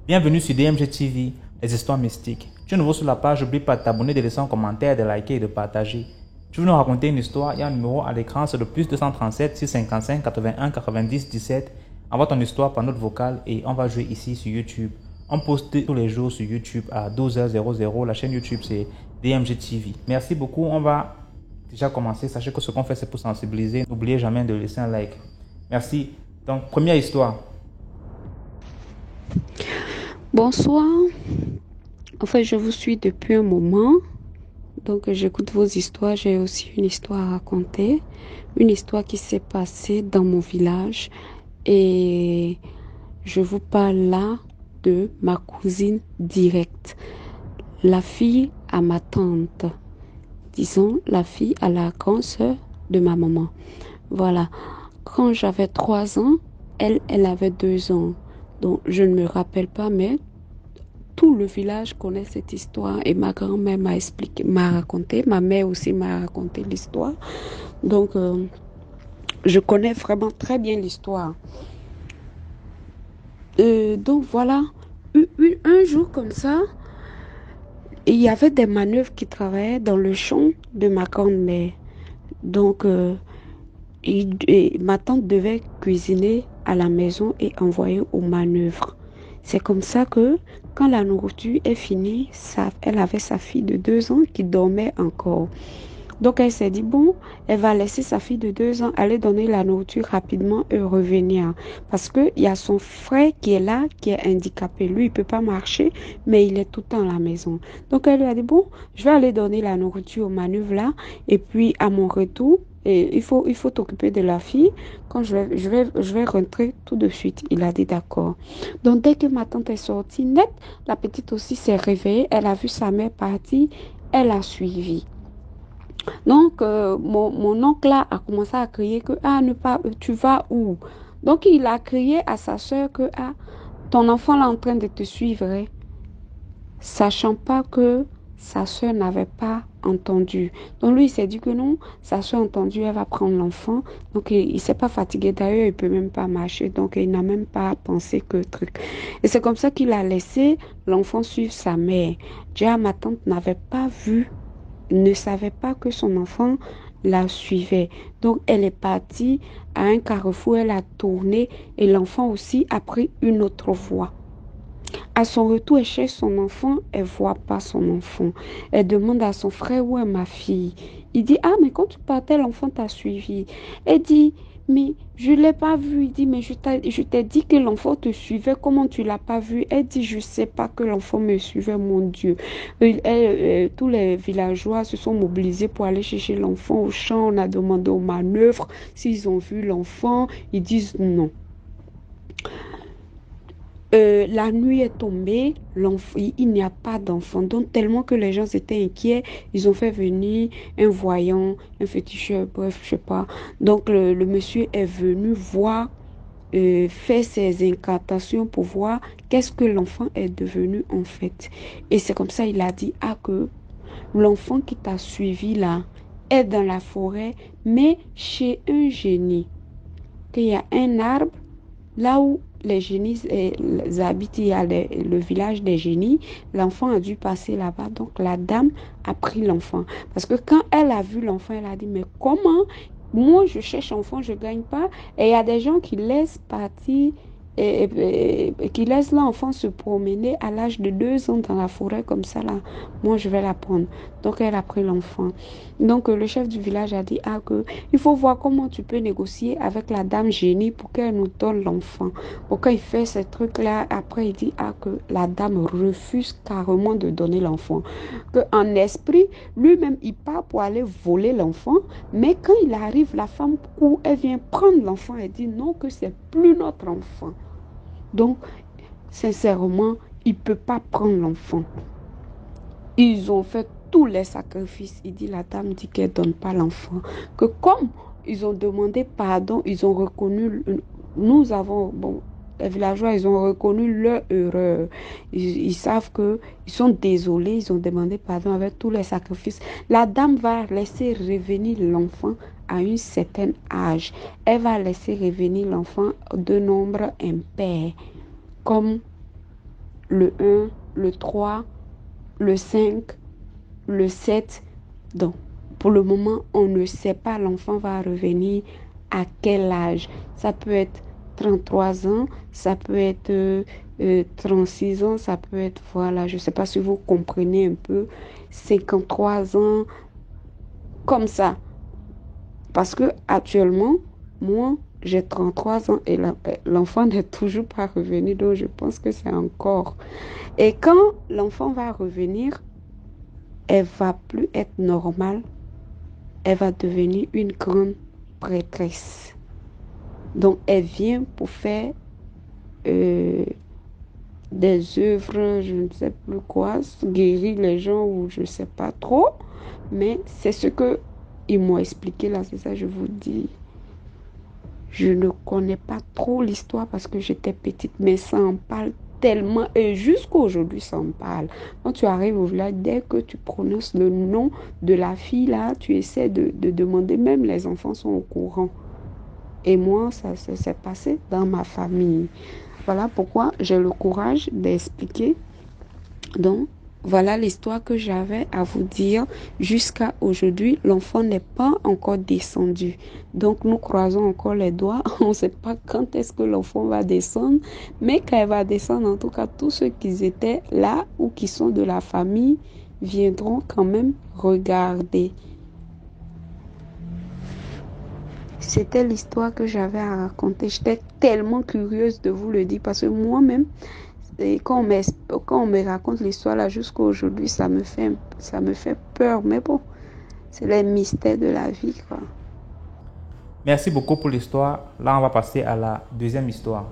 Bienvenue sur DMG TV, les histoires mystiques. Tu es nouveau sur la page, n'oublie pas de t'abonner, de laisser un commentaire, de liker et de partager. Tu veux nous raconter une histoire, il y a un numéro à l'écran, c'est le plus 237 655 81 90 17. Envoie ton histoire par note vocale et on va jouer ici sur YouTube. On poste tous les jours sur YouTube à 12h00. La chaîne YouTube c'est DMG TV. Merci beaucoup, on va déjà commencer. Sachez que ce qu'on fait c'est pour sensibiliser. N'oubliez jamais de laisser un like. Merci. Donc, première histoire. Bonsoir. En fait, je vous suis depuis un moment. Donc, j'écoute vos histoires. J'ai aussi une histoire à raconter. Une histoire qui s'est passée dans mon village. Et je vous parle là de ma cousine directe. La fille à ma tante. Disons, la fille à la grande sœur de ma maman. Voilà. Quand j'avais 3 ans, elle avait 2 ans. Donc, je ne me rappelle pas, mais tout le village connaît cette histoire. Et ma grand-mère m'a raconté. Ma mère aussi m'a raconté l'histoire. Donc, je connais vraiment très bien l'histoire. Donc, voilà. Un jour comme ça, il y avait des manœuvres qui travaillaient dans le champ de ma grand-mère. Donc, ma tante devait cuisiner à la maison et envoyer aux manœuvres. C'est comme ça que quand la nourriture est finie, elle avait sa fille de 2 ans qui dormait encore. Donc elle s'est dit, bon, elle va laisser sa fille de 2 ans aller donner la nourriture rapidement et revenir. Parce qu'il y a son frère qui est là, qui est handicapé. Lui, il ne peut pas marcher, mais il est tout le temps à la maison. Donc elle lui a dit, bon, je vais aller donner la nourriture aux manœuvres là. Et puis à mon retour, il faut t'occuper de la fille. Quand je vais rentrer tout de suite. Il a dit d'accord. Donc dès que ma tante est sortie net, la petite aussi s'est réveillée. Elle a vu sa mère partir. Elle a suivi. Donc, mon oncle là a commencé à crier que, tu vas où? Donc, il a crié à sa soeur que, ton enfant là est en train de te suivre, hein. Sachant pas que sa soeur n'avait pas entendu. Donc, lui, il s'est dit que non, sa soeur a entendu, elle va prendre l'enfant. Donc, il ne s'est pas fatigué. D'ailleurs, il ne peut même pas marcher. Donc, il n'a même pas pensé que truc. Et c'est comme ça qu'il a laissé l'enfant suivre sa mère. Déjà, ma tante ne savait pas que son enfant la suivait. Donc, elle est partie à un carrefour, elle a tourné et l'enfant aussi a pris une autre voie. À son retour, elle cherche son enfant, elle ne voit pas son enfant. Elle demande à son frère, où est ma fille? Il dit, mais quand tu partais, l'enfant t'a suivi. Elle dit, mais je ne l'ai pas vu. Il dit, mais je t'ai dit que l'enfant te suivait. Comment tu ne l'as pas vu? Elle dit, je ne sais pas que l'enfant me suivait, mon Dieu. Tous les villageois se sont mobilisés pour aller chercher l'enfant au champ. On a demandé aux manœuvres s'ils ont vu l'enfant. Ils disent non. La nuit est tombée, il n'y a pas d'enfant. Donc, tellement que les gens étaient inquiets, ils ont fait venir un voyant, un féticheur, bref, je sais pas. Donc, le monsieur est venu voir, faire ses incantations pour voir qu'est-ce que l'enfant est devenu en fait. Et c'est comme ça, il a dit, que l'enfant qui t'a suivi là est dans la forêt, mais chez un génie. Qu'il y a un arbre, là où les génies habitent, il y a le village des génies. L'enfant a dû passer là-bas. Donc, la dame a pris l'enfant. Parce que quand elle a vu l'enfant, elle a dit, mais comment? Moi, je cherche l'enfant, je ne gagne pas. Et il y a des gens qui laissent partir, qui laissent l'enfant se promener à l'âge de 2 ans dans la forêt comme ça, là. Moi, je vais la prendre. Donc, elle a pris l'enfant. Donc, le chef du village a dit, il faut voir comment tu peux négocier avec la dame génie pour qu'elle nous donne l'enfant. Donc, quand il fait ce truc-là, après, il dit, que la dame refuse carrément de donner l'enfant. Qu'en esprit, lui-même, il part pour aller voler l'enfant. Mais quand il arrive, la femme court, elle vient prendre l'enfant et dit non, que c'est plus notre enfant. Donc, sincèrement, il ne peut pas prendre l'enfant. Ils ont fait tous les sacrifices. Il dit, la dame dit qu'elle ne donne pas l'enfant. Que comme ils ont demandé pardon, ils ont reconnu, nous avons, les villageois, ils ont reconnu leur erreur. Ils savent que ils sont désolés, ils ont demandé pardon avec tous les sacrifices. La dame va laisser revenir l'enfant à un certain âge. Elle va laisser revenir l'enfant de nombre impair, comme le 1, le 3, le 5, le 7. Donc, pour le moment, on ne sait pas l'enfant va revenir à quel âge. Ça peut être 33 ans, ça peut être 36 ans, ça peut être, voilà, je ne sais pas si vous comprenez un peu, 53 ans, comme ça. Parce que actuellement, moi, j'ai 33 ans et l'enfant n'est toujours pas revenu, donc je pense que c'est encore. Et quand l'enfant va revenir, elle va plus être normale, elle va devenir une grande prêtresse. Donc, elle vient pour faire euh, des œuvres, je ne sais plus quoi, guérir les gens ou je ne sais pas trop. Mais c'est ce que ils m'ont expliqué là, c'est ça je vous dis. Je ne connais pas trop l'histoire parce que j'étais petite, mais ça en parle tellement et jusqu'à aujourd'hui ça en parle. Quand tu arrives au village, dès que tu prononces le nom de la fille là, tu essaies de demander, même les enfants sont au courant. Et moi, ça s'est passé dans ma famille. Voilà pourquoi j'ai le courage d'expliquer. Donc, voilà l'histoire que j'avais à vous dire. Jusqu'à aujourd'hui, l'enfant n'est pas encore descendu. Donc, nous croisons encore les doigts. On ne sait pas quand est-ce que l'enfant va descendre. Mais quand elle va descendre, en tout cas, tous ceux qui étaient là ou qui sont de la famille viendront quand même regarder. C'était l'histoire que j'avais à raconter. J'étais tellement curieuse de vous le dire parce que moi-même, quand on me raconte l'histoire là jusqu'à aujourd'hui, ça me fait peur. Mais bon, c'est les mystères de la vie, quoi. Merci beaucoup pour l'histoire. Là, on va passer à la deuxième histoire.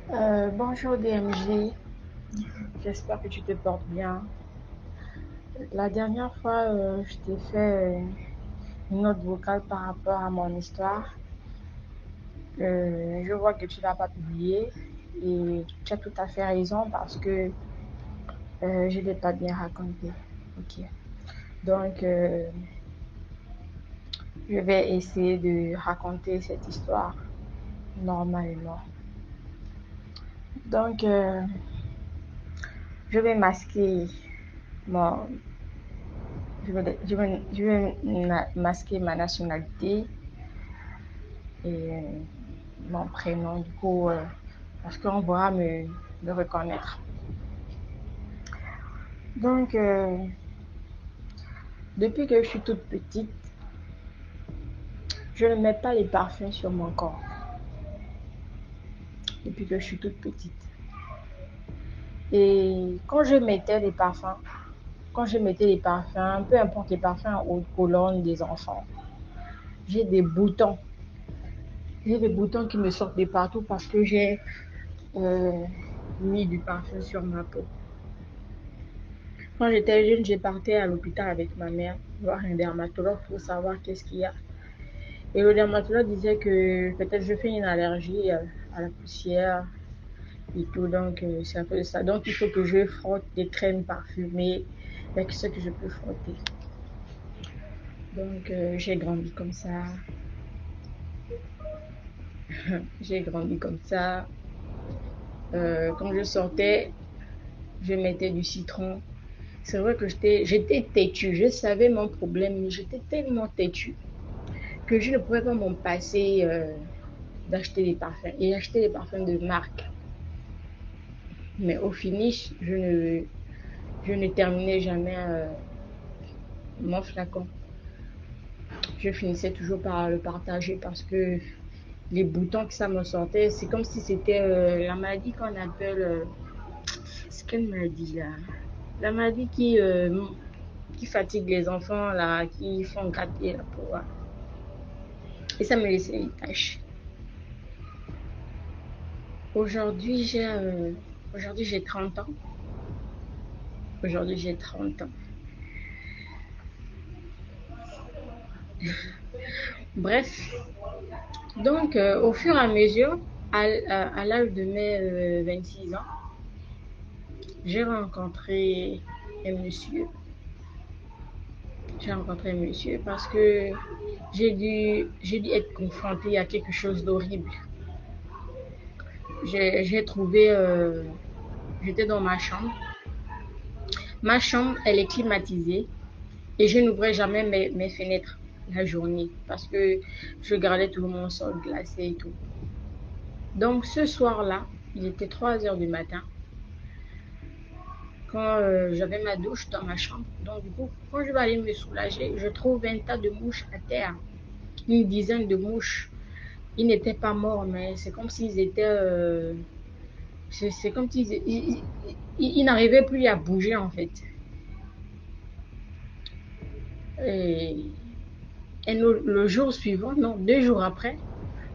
Bonjour DMG, j'espère que tu te portes bien. La dernière fois, je t'ai fait une note vocale par rapport à mon histoire. Je vois que tu ne l'as pas publiée et tu as tout à fait raison parce que je ne l'ai pas bien raconté. Ok. Donc, je vais essayer de raconter cette histoire normalement. Donc, je vais masquer mon... Je vais masquer ma nationalité et mon prénom, du coup, parce qu'on pourra me reconnaître. Donc, depuis que je suis toute petite, je ne mets pas les parfums sur mon corps. Depuis que je suis toute petite. Et quand je mettais les parfums, peu importe les parfums aux colonnes des enfants, j'ai des boutons. J'ai des boutons qui me sortent de partout parce que j'ai mis du parfum sur ma peau. Quand j'étais jeune, j'ai parti à l'hôpital avec ma mère voir un dermatologue pour savoir qu'est-ce qu'il y a. Et le dermatologue disait que peut-être je fais une allergie à la poussière et tout, donc c'est un peu de ça. Donc il faut que je frotte des crèmes parfumées avec ce que je peux frotter. Donc j'ai grandi comme ça. J'ai grandi comme ça. Quand je sortais, je mettais du citron. C'est vrai que j'étais têtue. Je savais mon problème, mais j'étais tellement têtue que je ne pouvais pas m'en passer d'acheter des parfums et acheter des parfums de marque. Mais au finish, je ne terminais jamais mon flacon. Je finissais toujours par le partager parce que les boutons que ça me sortait, c'est comme si c'était la maladie qu'on appelle... c'est quelle maladie là? La maladie qui fatigue les enfants, là, qui font gratter la peau. Là. Et ça me laissait des taches. Aujourd'hui, j'ai 30 ans. Aujourd'hui, j'ai 30 ans. Bref, donc au fur et à mesure, À l'âge de mes 26 ans, j'ai rencontré un monsieur. J'ai rencontré un monsieur parce que j'ai dû être confrontée à quelque chose d'horrible. J'ai trouvé, j'étais dans ma chambre. Ma chambre, elle est climatisée et je n'ouvrais jamais mes fenêtres la journée parce que je gardais tout mon sol glacé et tout. Donc ce soir-là, il était 3 heures du matin quand j'avais ma douche dans ma chambre. Donc du coup, quand je vais aller me soulager, je trouve un tas de mouches à terre, une dizaine de mouches. Ils n'étaient pas morts, mais c'est comme s'ils étaient... c'est comme s'ils ils n'arrivaient plus à bouger en fait. Et, et le jour suivant, non, 2 jours après,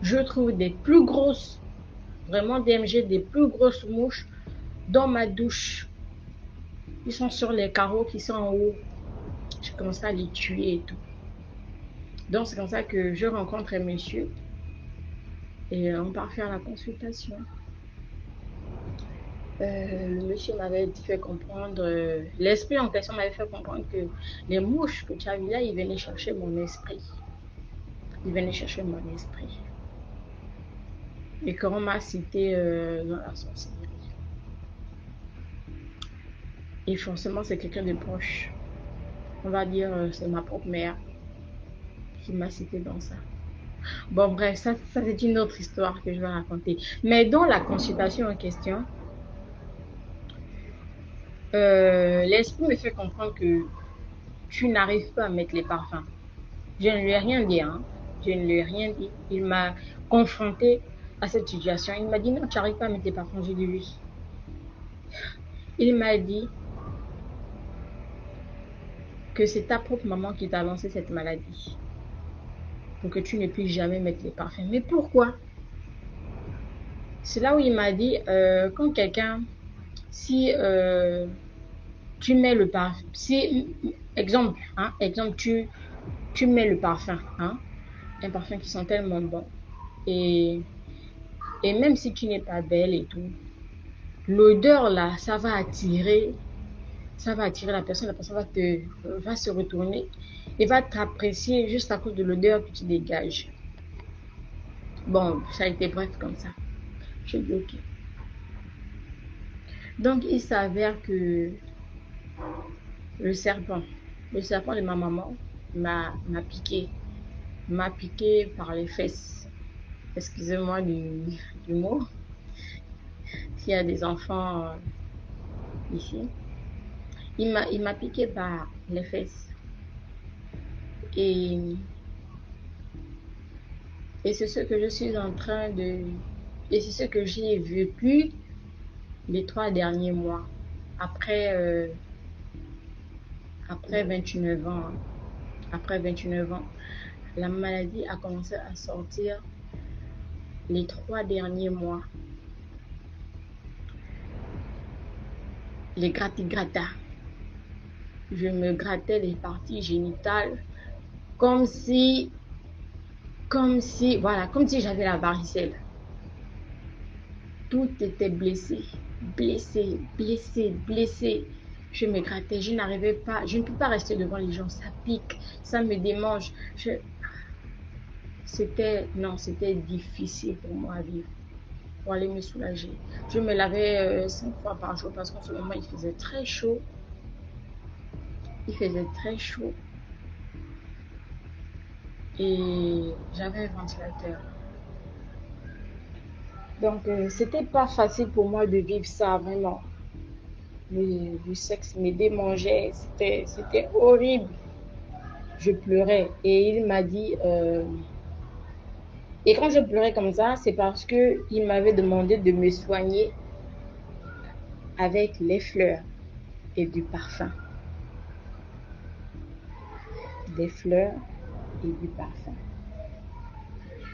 je trouve des plus grosses, vraiment DMG, des plus grosses mouches dans ma douche. Ils sont sur les carreaux qui sont en haut. Je commence à les tuer et tout. Donc c'est comme ça que je rencontre un monsieur et on part faire la consultation. Le monsieur m'avait fait comprendre, l'esprit en question m'avait fait comprendre que les mouches que tu as vues là, ils venaient chercher mon esprit. Ils venaient chercher mon esprit. Et qu'on m'a cité dans la sorcellerie. Et forcément, c'est quelqu'un de proche. On va dire, c'est ma propre mère qui m'a cité dans ça. Bon, bref, ça c'est une autre histoire que je vais raconter. Mais dans la consultation en question, l'esprit me fait comprendre que tu n'arrives pas à mettre les parfums. Je ne lui ai rien dit, hein. Je ne lui ai rien dit. Il m'a confronté à cette situation. Il m'a dit non, tu n'arrives pas à mettre les parfums. J'ai dit oui. Il m'a dit que c'est ta propre maman qui t'a lancé cette maladie. Pour que tu ne puisses jamais mettre les parfums. Mais pourquoi? C'est là où il m'a dit, quand quelqu'un, si tu mets le parfum, si, exemple, tu mets le parfum, hein, un parfum qui sent tellement bon, et même si tu n'es pas belle et tout, l'odeur là, ça va attirer la personne va se retourner et va t'apprécier juste à cause de l'odeur que tu dégages. Bon, ça a été bref comme ça. J'ai dit ok. Donc il s'avère que le serpent de ma maman m'a piqué par les fesses. Excusez-moi du mot. S'il y a des enfants ici, il m'a piqué par les fesses. Et c'est ce que je suis en train de... Et c'est ce que j'ai vécu les 3 derniers mois. Après 29 ans. Après 29 ans, la maladie a commencé à sortir les 3 derniers mois. Les gratis-gratas. Je me grattais les parties génitales comme si j'avais la varicelle. Tout était blessé. Je me grattais, je n'arrivais pas, je ne peux pas rester devant les gens, ça pique, ça me démange. C'était difficile pour moi à vivre, pour aller me soulager. Je me lavais 5 fois par jour parce qu'en ce moment il faisait très chaud. Et j'avais un ventilateur. Donc c'était pas facile pour moi de vivre ça vraiment. Le sexe me démangeait, c'était horrible. Je pleurais et il m'a dit et quand je pleurais comme ça, c'est parce que il m'avait demandé de me soigner avec les fleurs et du parfum. Des fleurs et du parfum.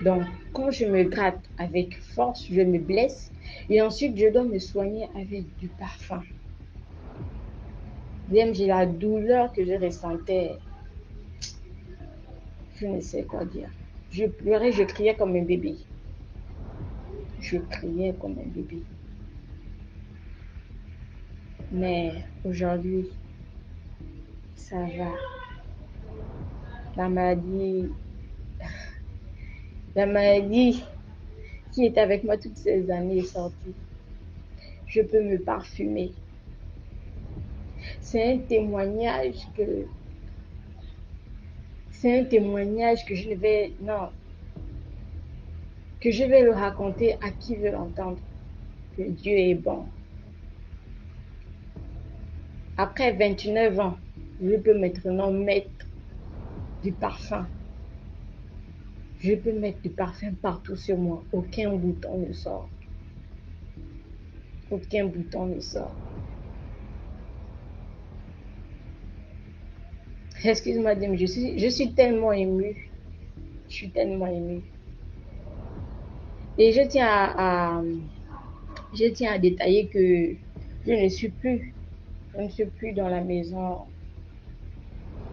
Donc, quand je me gratte avec force, je me blesse et ensuite je dois me soigner avec du parfum. Même j'ai la douleur que je ressentais. Je ne sais quoi dire. Je pleurais, je criais comme un bébé. Je criais comme un bébé. Mais aujourd'hui, ça va. La maladie, la maladie qui est avec moi toutes ces années est sortie. Je peux me parfumer. C'est un témoignage que c'est un témoignage que je ne vais non que je vais le raconter à qui veut l'entendre. Que Dieu est bon. Après 29 ans, je peux maintenant mettre du parfum. Je peux mettre du parfum partout sur moi. Aucun bouton ne sort. Aucun bouton ne sort. Excuse-moi, Dim, je suis tellement émue. Je suis tellement émue. Et je tiens à détailler que je ne suis plus dans la maison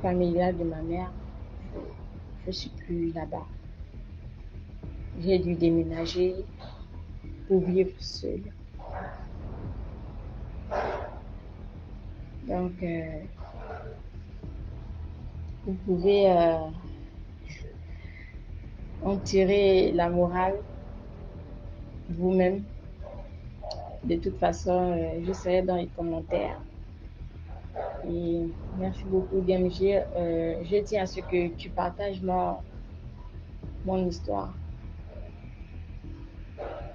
familiale de ma mère. Je ne suis plus là-bas. J'ai dû déménager pour vivre seule. Donc, vous pouvez en tirer la morale vous-même. De toute façon, je serai dans les commentaires. Et merci beaucoup, DMG. Je tiens à ce que tu partages mon histoire.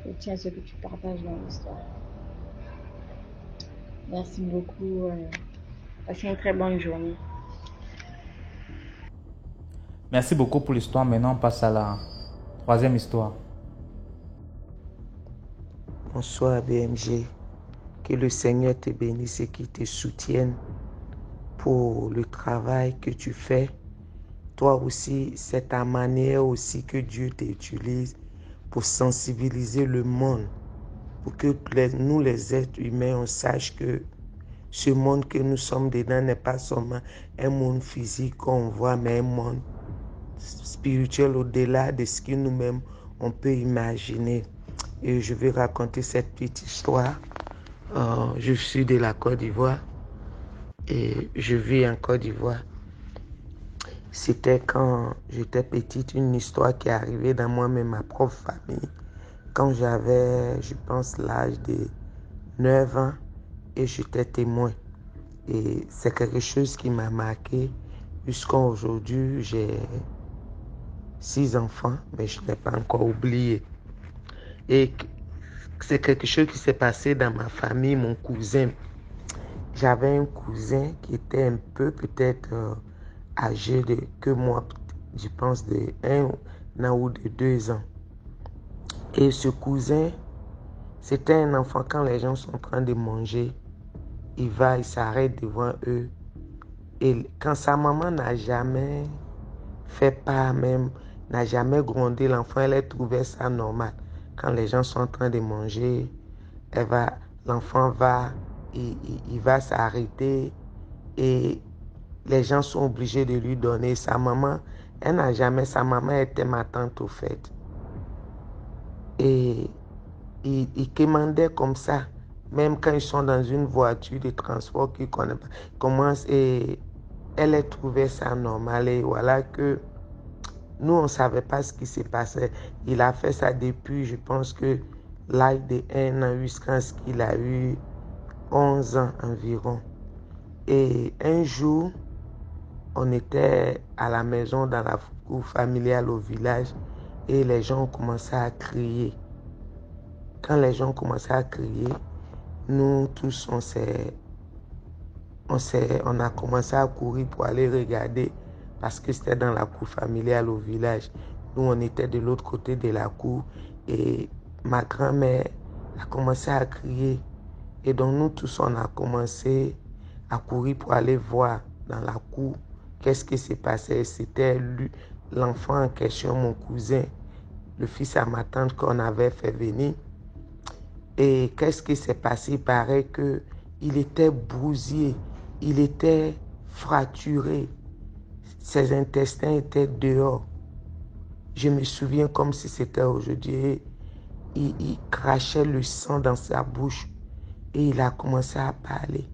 Je tiens à ce que tu partages mon histoire. Merci beaucoup. Passez une très bonne journée. Merci beaucoup pour l'histoire. Maintenant, on passe à la troisième histoire. Bonsoir BMG. Que le Seigneur te bénisse et qu'il te soutienne pour le travail que tu fais. Toi aussi, c'est ta manière aussi que Dieu t'utilise pour sensibiliser le monde, pour que nous les êtres humains, on sache que ce monde que nous sommes dedans n'est pas seulement un monde physique qu'on voit, mais un monde spirituel au-delà de ce que nous-mêmes on peut imaginer. Et je vais raconter cette petite histoire. Je suis de la Côte d'Ivoire et je vis en Côte d'Ivoire. C'était quand j'étais petite, une histoire qui est arrivée dans moi-même, ma propre famille. Quand j'avais, je pense, l'âge de 9 ans et j'étais témoin. Et c'est quelque chose qui m'a marqué jusqu'à aujourd'hui. J'ai 6 enfants, mais je n'ai pas encore oublié. Et c'est quelque chose qui s'est passé dans ma famille, mon cousin. J'avais un cousin qui était un peu peut-être âgé que moi, je pense de 1 an ou de 2 ans. Et ce cousin, c'était un enfant, quand les gens sont en train de manger, il s'arrête devant eux. Et quand sa maman n'a jamais fait part même, n'a jamais grondé l'enfant, elle a trouvé ça normal. Quand les gens sont en train de manger, l'enfant va, il va s'arrêter et les gens sont obligés de lui donner. Sa maman était ma tante au fait. Et il commandait comme ça, même quand ils sont dans une voiture de transport qu'ils ne connaissent pas. Commence et elle a trouvé ça normal. Et voilà que nous, on ne savait pas ce qui s'est passé. Il a fait ça depuis, je pense que l'âge de 1 an jusqu'à ce qu'il a eu 11 ans environ. Et un jour, on était à la maison dans la cour familiale au village et les gens ont commencé à crier. Quand les gens ont commencé à crier, nous tous, on a commencé à courir pour aller regarder parce que c'était dans la cour familiale au village. Nous, on était de l'autre côté de la cour et ma grand-mère a commencé à crier. Et donc, nous tous, on a commencé à courir pour aller voir dans la cour qu'est-ce qui s'est passé. C'était l'enfant en question, mon cousin, le fils à ma tante qu'on avait fait venir. Et qu'est-ce qui s'est passé? Il paraît qu'il était bousillé, il était fracturé. Ses intestins étaient dehors. Je me souviens comme si c'était aujourd'hui. il crachait le sang dans sa bouche et il a commencé à parler.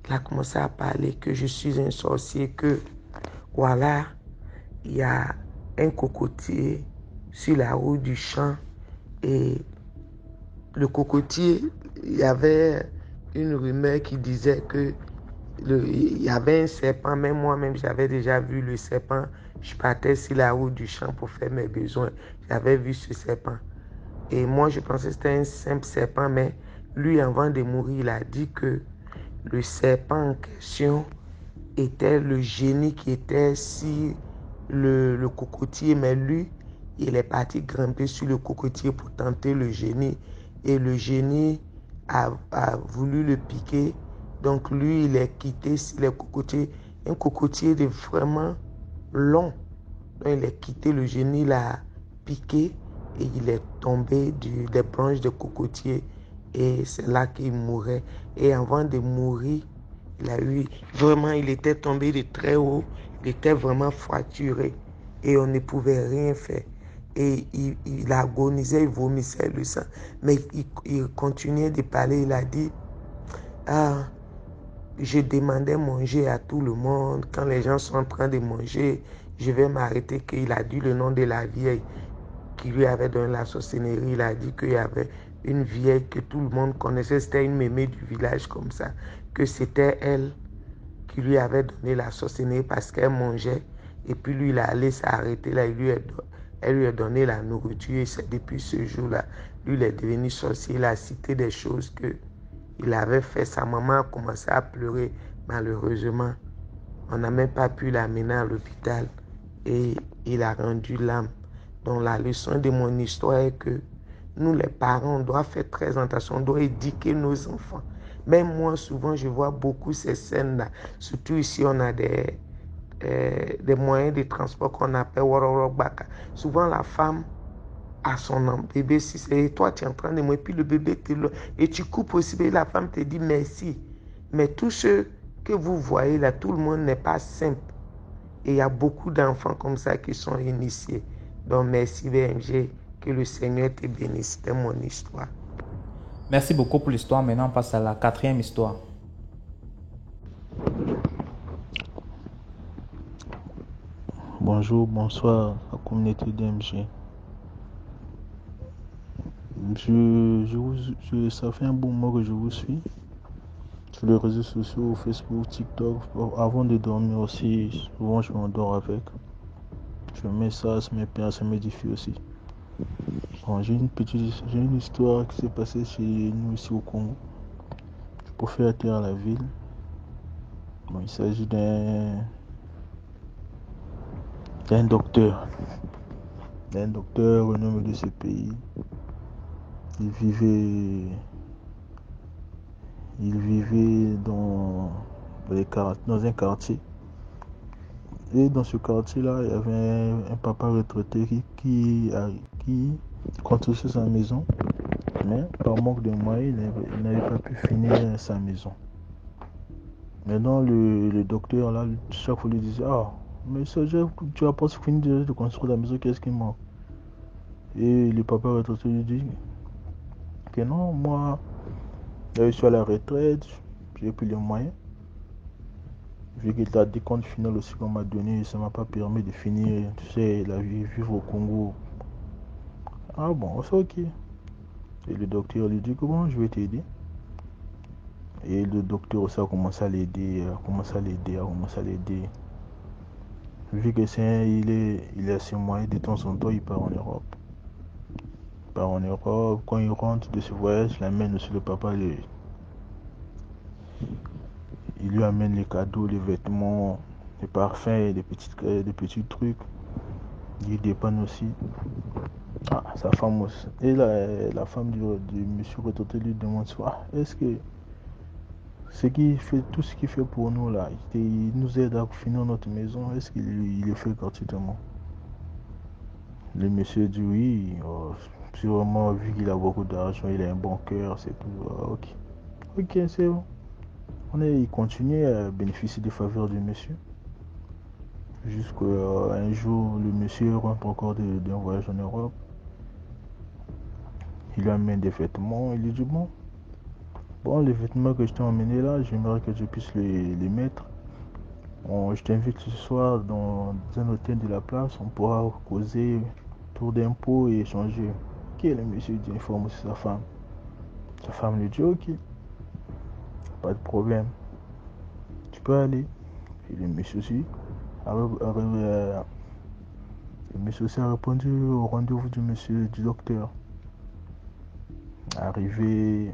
Il a commencé à parler que je suis un sorcier, que voilà, il y a un cocotier sur la route du champ et le cocotier, il y avait une rumeur qui disait que il y avait un serpent, même moi-même j'avais déjà vu le serpent. Je partais sur la route du champ pour faire mes besoins. J'avais vu ce serpent. Et moi je pensais que c'était un simple serpent, mais lui avant de mourir, il a dit que le serpent en question était le génie qui était sur le cocotier, mais lui, il est parti grimper sur le cocotier pour tenter le génie. Et le génie a voulu le piquer. Donc lui, il est quitté sur le cocotier. Un cocotier de vraiment long. Donc il est quitté, le génie l'a piqué et il est tombé des branches de cocotier. Et c'est là qu'il mourait. Et avant de mourir, il a eu, vraiment, il était tombé de très haut. Il était vraiment fracturé. Et on ne pouvait rien faire. Et il agonisait, il vomissait le sang. Mais il continuait de parler. Il a dit, ah, je demandais manger à tout le monde. Quand les gens sont en train de manger, je vais m'arrêter. Qu'il a dit le nom de la vieille qui lui avait donné la sorcellerie. Il a dit qu'il y avait une vieille que tout le monde connaissait. C'était une mémé du village comme ça. Que c'était elle qui lui avait donné la sorcellerie parce qu'elle mangeait. Et puis lui, il allait s'arrêter là. Elle lui a donné la nourriture. Et c'est depuis ce jour-là, lui, il est devenu sorcier. Il a cité des choses qu'il avait fait. Sa maman a commencé à pleurer. Malheureusement, on n'a même pas pu l'amener à l'hôpital. Et il a rendu l'âme. Donc la leçon de mon histoire est que nous, les parents, on doit faire très attention. On doit éduquer nos enfants. Même moi, souvent, je vois beaucoup ces scènes-là. Surtout ici, on a des moyens de transport qu'on appelle Warorobaka. Souvent, la femme a son bébé. Si c'est toi, tu es en train de mourir, puis le bébé te le... Et tu coupes aussi, et la femme te dit merci. Mais tout ce que vous voyez là, tout le monde n'est pas simple. Et il y a beaucoup d'enfants comme ça qui sont initiés. Donc, merci BMG. Que le Seigneur te bénisse. C'était mon histoire. Merci beaucoup pour l'histoire. Maintenant, on passe à la 4e histoire. Bonjour, bonsoir, la communauté d'MG. Ça fait un bon mois que je vous suis sur les réseaux sociaux, Facebook, TikTok. Avant de dormir aussi, souvent je m'endors avec. Je mets ça me permet, ça m'édifie aussi. Bon, j'ai une histoire qui s'est passée chez nous ici au Congo. Je préfère taire la ville. Bon, il s'agit d'un docteur renommé de ce pays. Il vivait dans un quartier. Et dans ce quartier-là, il y avait un papa retraité qui construisait sa maison. Mais par manque de moyens, il n'avait pas pu finir sa maison. Maintenant, le docteur, là, chaque fois, lui disait, ah, mais ça, tu vas pas finir de construire la maison, qu'est-ce qui manque? Et le papa retraité lui dit que non, moi, je suis à la retraite, j'ai plus les moyens. Vu que la décompte finale aussi qu'on m'a donné, ça m'a pas permis de finir, tu sais, la vie, vivre au Congo. Ah bon, c'est ok. Et le docteur lui dit que bon, je vais t'aider. Et le docteur aussi a commencé à l'aider, Vu que il a ses moyens, de temps en temps, il part en Europe. Quand il rentre de ce voyage, il amène aussi le papa, il lui amène les cadeaux, les vêtements, les parfums, des petits trucs. Il dépanne aussi. Ah, sa femme aussi. Et la femme du monsieur retraité lui demande, est-ce que tout ce qu'il fait pour nous là, il nous aide à finir notre maison, est-ce qu'il le fait gratuitement? Le monsieur dit oui, c'est vraiment, vu qu'il a beaucoup d'argent, il a un bon cœur, c'est tout. Ok, c'est bon. Il continue à bénéficier des faveurs du monsieur. Jusqu'à un jour, le monsieur rentre encore d'un voyage en Europe. Il lui amène des vêtements. Il lui dit bon, les vêtements que je t'ai emmenés là, j'aimerais que je puisse les mettre. Je t'invite ce soir dans un hôtel de la place. On pourra causer autour d'un pot et échanger. Ok, le monsieur dit, informe aussi sa femme. Sa femme lui dit ok, pas de problème. Tu peux aller. Et le monsieur aussi a répondu au rendez-vous du docteur. Arrivé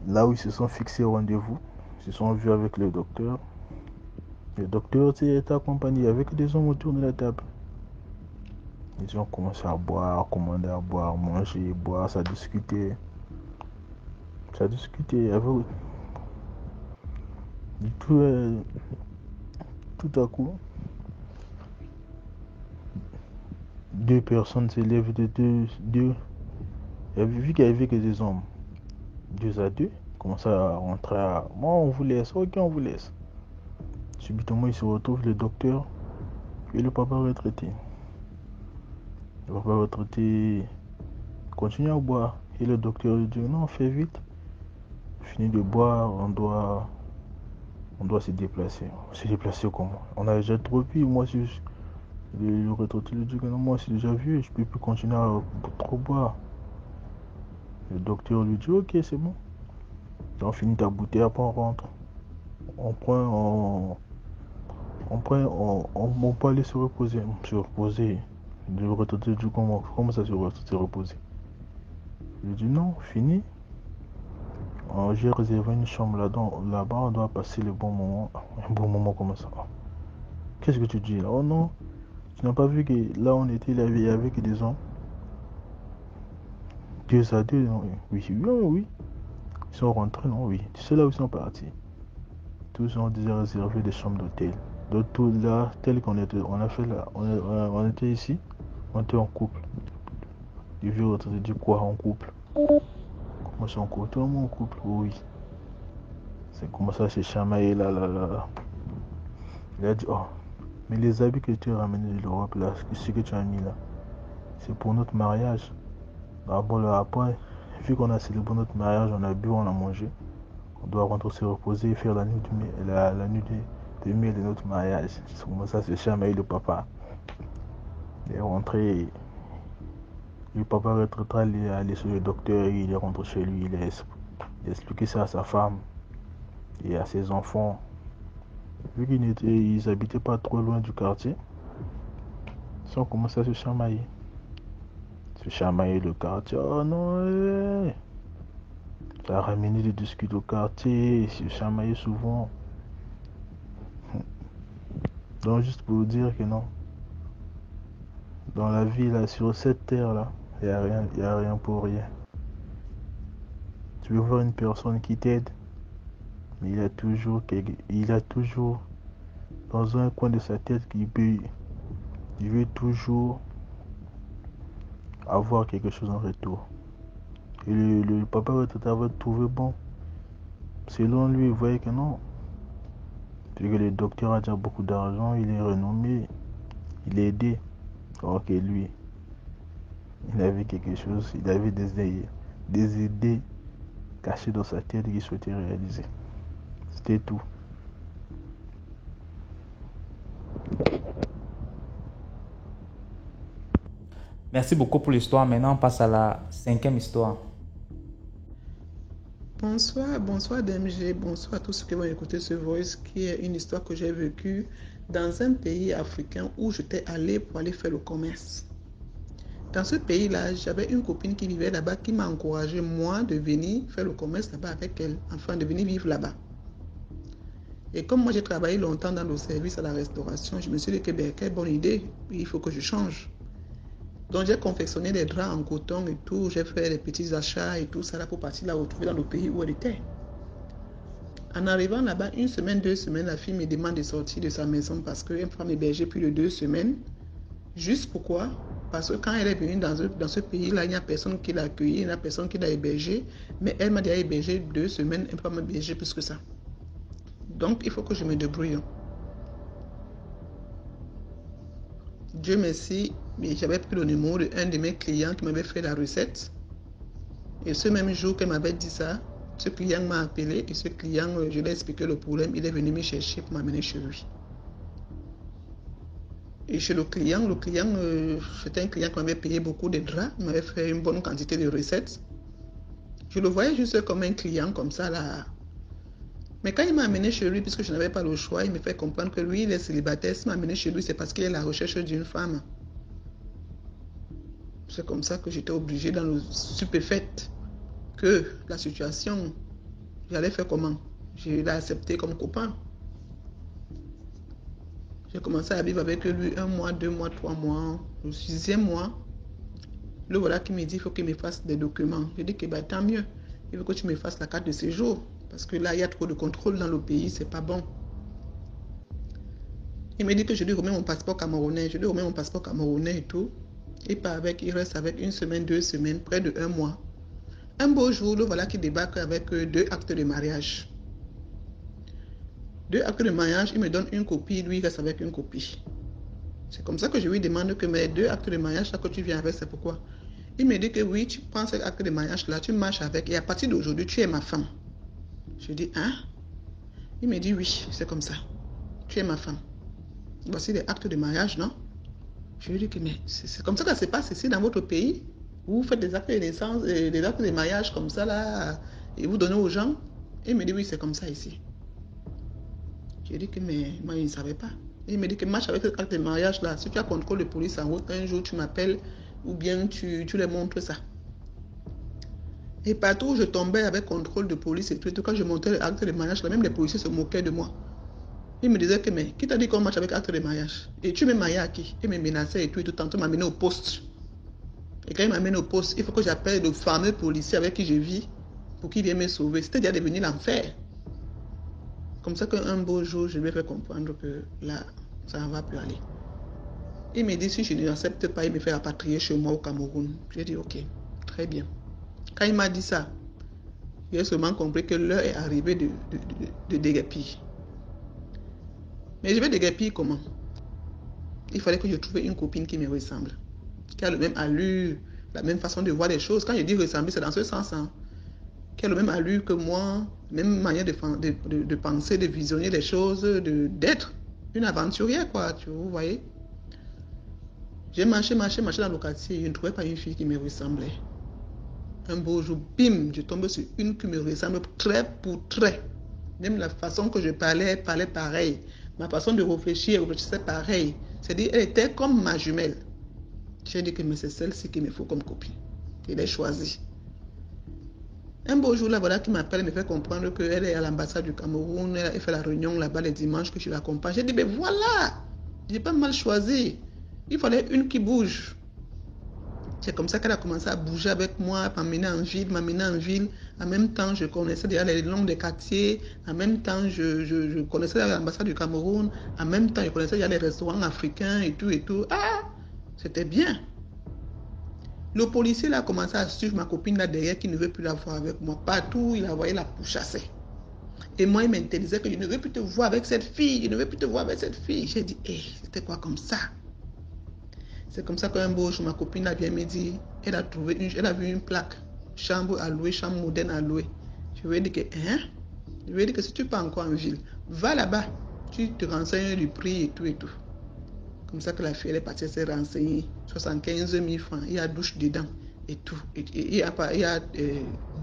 là où ils se sont fixés au rendez-vous, ils se sont vus avec le docteur. Le docteur était accompagné avec des hommes autour de la table. Ils ont commencé à boire, commander à boire, manger, boire, ça discutait. Du tout à coup, deux personnes s'élèvent de deux. Il avait vu qu'il n'y avait que des hommes. 2 à 2, commencent à rentrer moi on vous laisse, ok on vous laisse. Subitement il se retrouve le docteur et le papa retraité. Le papa retraité continue à boire et le docteur lui dit non, fais vite. Fini de boire, on doit se déplacer. Se déplacer comment? On a déjà trop vu, moi si le retraité lui dit que non, moi c'est déjà vu, je peux plus continuer à trop boire. Le docteur lui dit ok c'est bon. On finit ta bouteille, après on rentre. On peut aller se reposer. Le retraité dit comment ça se reposer? Je dis non, fini. J'ai réservé une chambre là-bas, on doit passer le bon moment. Un bon moment comme ça. Qu'est-ce que tu dis là? Oh non, tu n'as pas vu que là on était là avec des hommes? 2 à 2, non? Oui. Ils sont rentrés, non? Oui. Tu sais là où ils sont partis? Tous ont déjà réservé des chambres d'hôtel. De tout là, tel qu'on était, on était ici, on était en couple. Le vieux retraité dit quoi en couple? Comment ça en couple? Tout le monde en couple, oui. C'est comment ça se chamailler là. Il a dit oh, mais les habits que tu as ramenés de l'Europe là, ce que tu as mis là, c'est pour notre mariage. Après, vu qu'on a célébré notre mariage, on a bu, on a mangé. On doit rentrer se reposer et faire la nuit de miel de notre mariage. C'est comme ça se chamaille le papa. Il est rentré. Le papa retraitera, il est allé chez le docteur, il est rentré chez lui, il a expliqué ça à sa femme et à ses enfants. Vu qu'ils n'habitaient pas trop loin du quartier, ils ont commencé à se chamailler. Le quartier. Oh non, ça a ramené des discutes au quartier, ils se chamaillaient souvent. Donc juste pour vous dire que non, dans la vie là, sur cette terre là, il n'y a rien pour rien. Tu veux voir une personne qui t'aide, mais il a toujours dans un coin de sa tête il veut toujours avoir quelque chose en retour. Et le papa retraité avait trouvé bon. Selon lui, il voyait que non. Vu que le docteur a déjà beaucoup d'argent, il est renommé, il est aidé. Alors que lui, il avait quelque chose, il avait des idées cachées dans sa tête qu'il souhaitait réaliser. C'était tout. Merci beaucoup pour l'histoire. Maintenant, on passe à la 5e histoire. Bonsoir DMG, bonsoir à tous ceux qui vont écouter ce voice qui est une histoire que j'ai vécue dans un pays africain où j'étais allée pour aller faire le commerce. Dans ce pays-là, j'avais une copine qui vivait là-bas qui m'a encouragé, moi, de venir faire le commerce là-bas avec elle, enfin de venir vivre là-bas. Et comme moi j'ai travaillé longtemps dans le service à la restauration, je me suis dit que quelle bonne idée, il faut que je change. Donc j'ai confectionné des draps en coton et tout, j'ai fait des petits achats et tout ça là pour partir la retrouver dans le pays où elle était. En arrivant là-bas, 1 semaine, 2 semaines, la fille me demande de sortir de sa maison parce qu'elle va m'héberger plus de 2 semaines. Juste pourquoi? Parce que quand elle est venue dans ce pays-là, il n'y a personne qui l'a accueillie, il n'y a personne qui l'a hébergée. Mais elle m'a déjà hébergé 2 semaines, elle ne peut pas m'héberger plus que ça. Donc il faut que je me débrouille. Dieu merci, j'avais pris le numéro d'un de mes clients qui m'avait fait la recette. Et ce même jour qu'elle m'avait dit ça, ce client m'a appelé et ce client, je lui ai expliqué le problème. Il est venu me chercher pour m'amener chez lui. Et chez le client, c'était un client qui m'avait payé beaucoup de draps. Il m'avait fait une bonne quantité de recettes. Je le voyais juste comme un client comme ça là. Mais quand il m'a amené chez lui, puisque je n'avais pas le choix, il me fait comprendre que lui, il est célibataire. S'il m'a amené chez lui, c'est parce qu'il est à la recherche d'une femme. C'est comme ça que j'étais obligée dans le stupéfaite que la situation, j'allais faire comment? Je l'ai accepté comme copain. J'ai commencé à vivre avec lui 1 mois, 2 mois, 3 mois. Le 6e mois, le voilà qui me dit il faut qu'il me fasse des documents. Je dis que bah, tant mieux, il faut que tu me fasses la carte de séjour. Parce que là, il y a trop de contrôle dans le pays, c'est pas bon. Il me dit que je lui remets mon passeport camerounais. Je lui remets mon passeport camerounais et tout. Il reste avec 1 semaine, 2 semaines, près de 1 mois. Un beau jour, le voilà qui débarque avec 2 actes de mariage. 2 actes de mariage, il me donne une copie, lui il reste avec une copie. C'est comme ça que je lui demande que mes 2 actes de mariage là que tu viens avec, c'est pourquoi? Il me dit que oui, tu prends cet acte de mariage là, tu marches avec et à partir d'aujourd'hui, tu es ma femme. Je dis, hein? Il me dit oui, c'est comme ça. Tu es ma femme. Voici les actes de mariage, non? Je lui dis que mais c'est comme ça que ça se passe ici dans votre pays. Vous faites des actes de naissance, des actes de mariage comme ça là, et vous donnez aux gens. Il me dit oui, c'est comme ça ici. Je lui dis que mais moi je ne savais pas. Il me dit que marche avec cet acte de mariage là. Si tu as contrôle de police en route, un jour tu m'appelles ou bien tu les montres ça. Et partout où je tombais avec contrôle de police et tout, quand je montais l'acte de mariage, là, même les policiers se moquaient de moi. Ils me disaient que mais qui t'a dit qu'on marche avec acte de mariage? Et tu m'es marié à qui? Il me menaçait et tout, tantôt m'amener au poste. Et quand il m'amène au poste, il faut que j'appelle le fameux policier avec qui je vis pour qu'il vienne me sauver. C'était déjà devenu l'enfer. Comme ça qu'un beau jour, je lui ai fait comprendre que là, ça ne va plus aller. Il me dit si je n'accepte pas, il me fait rapatrier chez moi au Cameroun. J'ai dit ok, très bien. Quand il m'a dit ça, j'ai seulement compris que l'heure est arrivée de déguerpir. Mais je vais déguerpir comment? Il fallait que je trouve une copine qui me ressemble, qui a le même allure, la même façon de voir les choses. Quand je dis ressembler, c'est dans ce sens. Hein. Qui a le même allure que moi, même manière de penser, de visionner les choses, d'être une aventurière, quoi, vous voyez. J'ai marché dans le quartier, je ne trouvais pas une fille qui me ressemblait. Un beau jour, bim, je tombe sur une qui me ressemble trait pour trait. Même la façon que je parlais pareil. Ma façon de réfléchir, réfléchissait pareil. C'est-à-dire, elle était comme ma jumelle. J'ai dit que c'est celle-ci qu'il me faut comme copine. Je l'ai choisie. Un beau jour, là, voilà, qui m'appelle, me fait comprendre qu'elle est à l'ambassade du Cameroun, elle fait la réunion là-bas les dimanches, que je l'accompagne. J'ai dit, mais voilà, j'ai pas mal choisi. Il fallait une qui bouge. C'est comme ça qu'elle a commencé à bouger avec moi, m'amener en ville. En même temps, je connaissais déjà les noms des quartiers. En même temps, je connaissais l'ambassade du Cameroun. En même temps, je connaissais déjà les restaurants africains et tout. Ah, c'était bien. Le policier là, a commencé à suivre ma copine là derrière qui ne veut plus la voir avec moi. Partout, il a envoyé la pourchasser. Et moi, il m'interdisait que je ne veux plus te voir avec cette fille. J'ai dit, c'était quoi comme ça? C'est comme ça qu'un beau jour, ma copine a bien me dit, elle a vu une plaque, chambre à louer, chambre moderne à louer. Je lui ai dit que, Je lui ai dit que si tu pars encore en ville, va là-bas, tu te renseignes du prix et tout. Comme ça que la fille, elle est partie, elle s'est renseignée, 75 000 francs, il y a douche dedans et tout. Il y a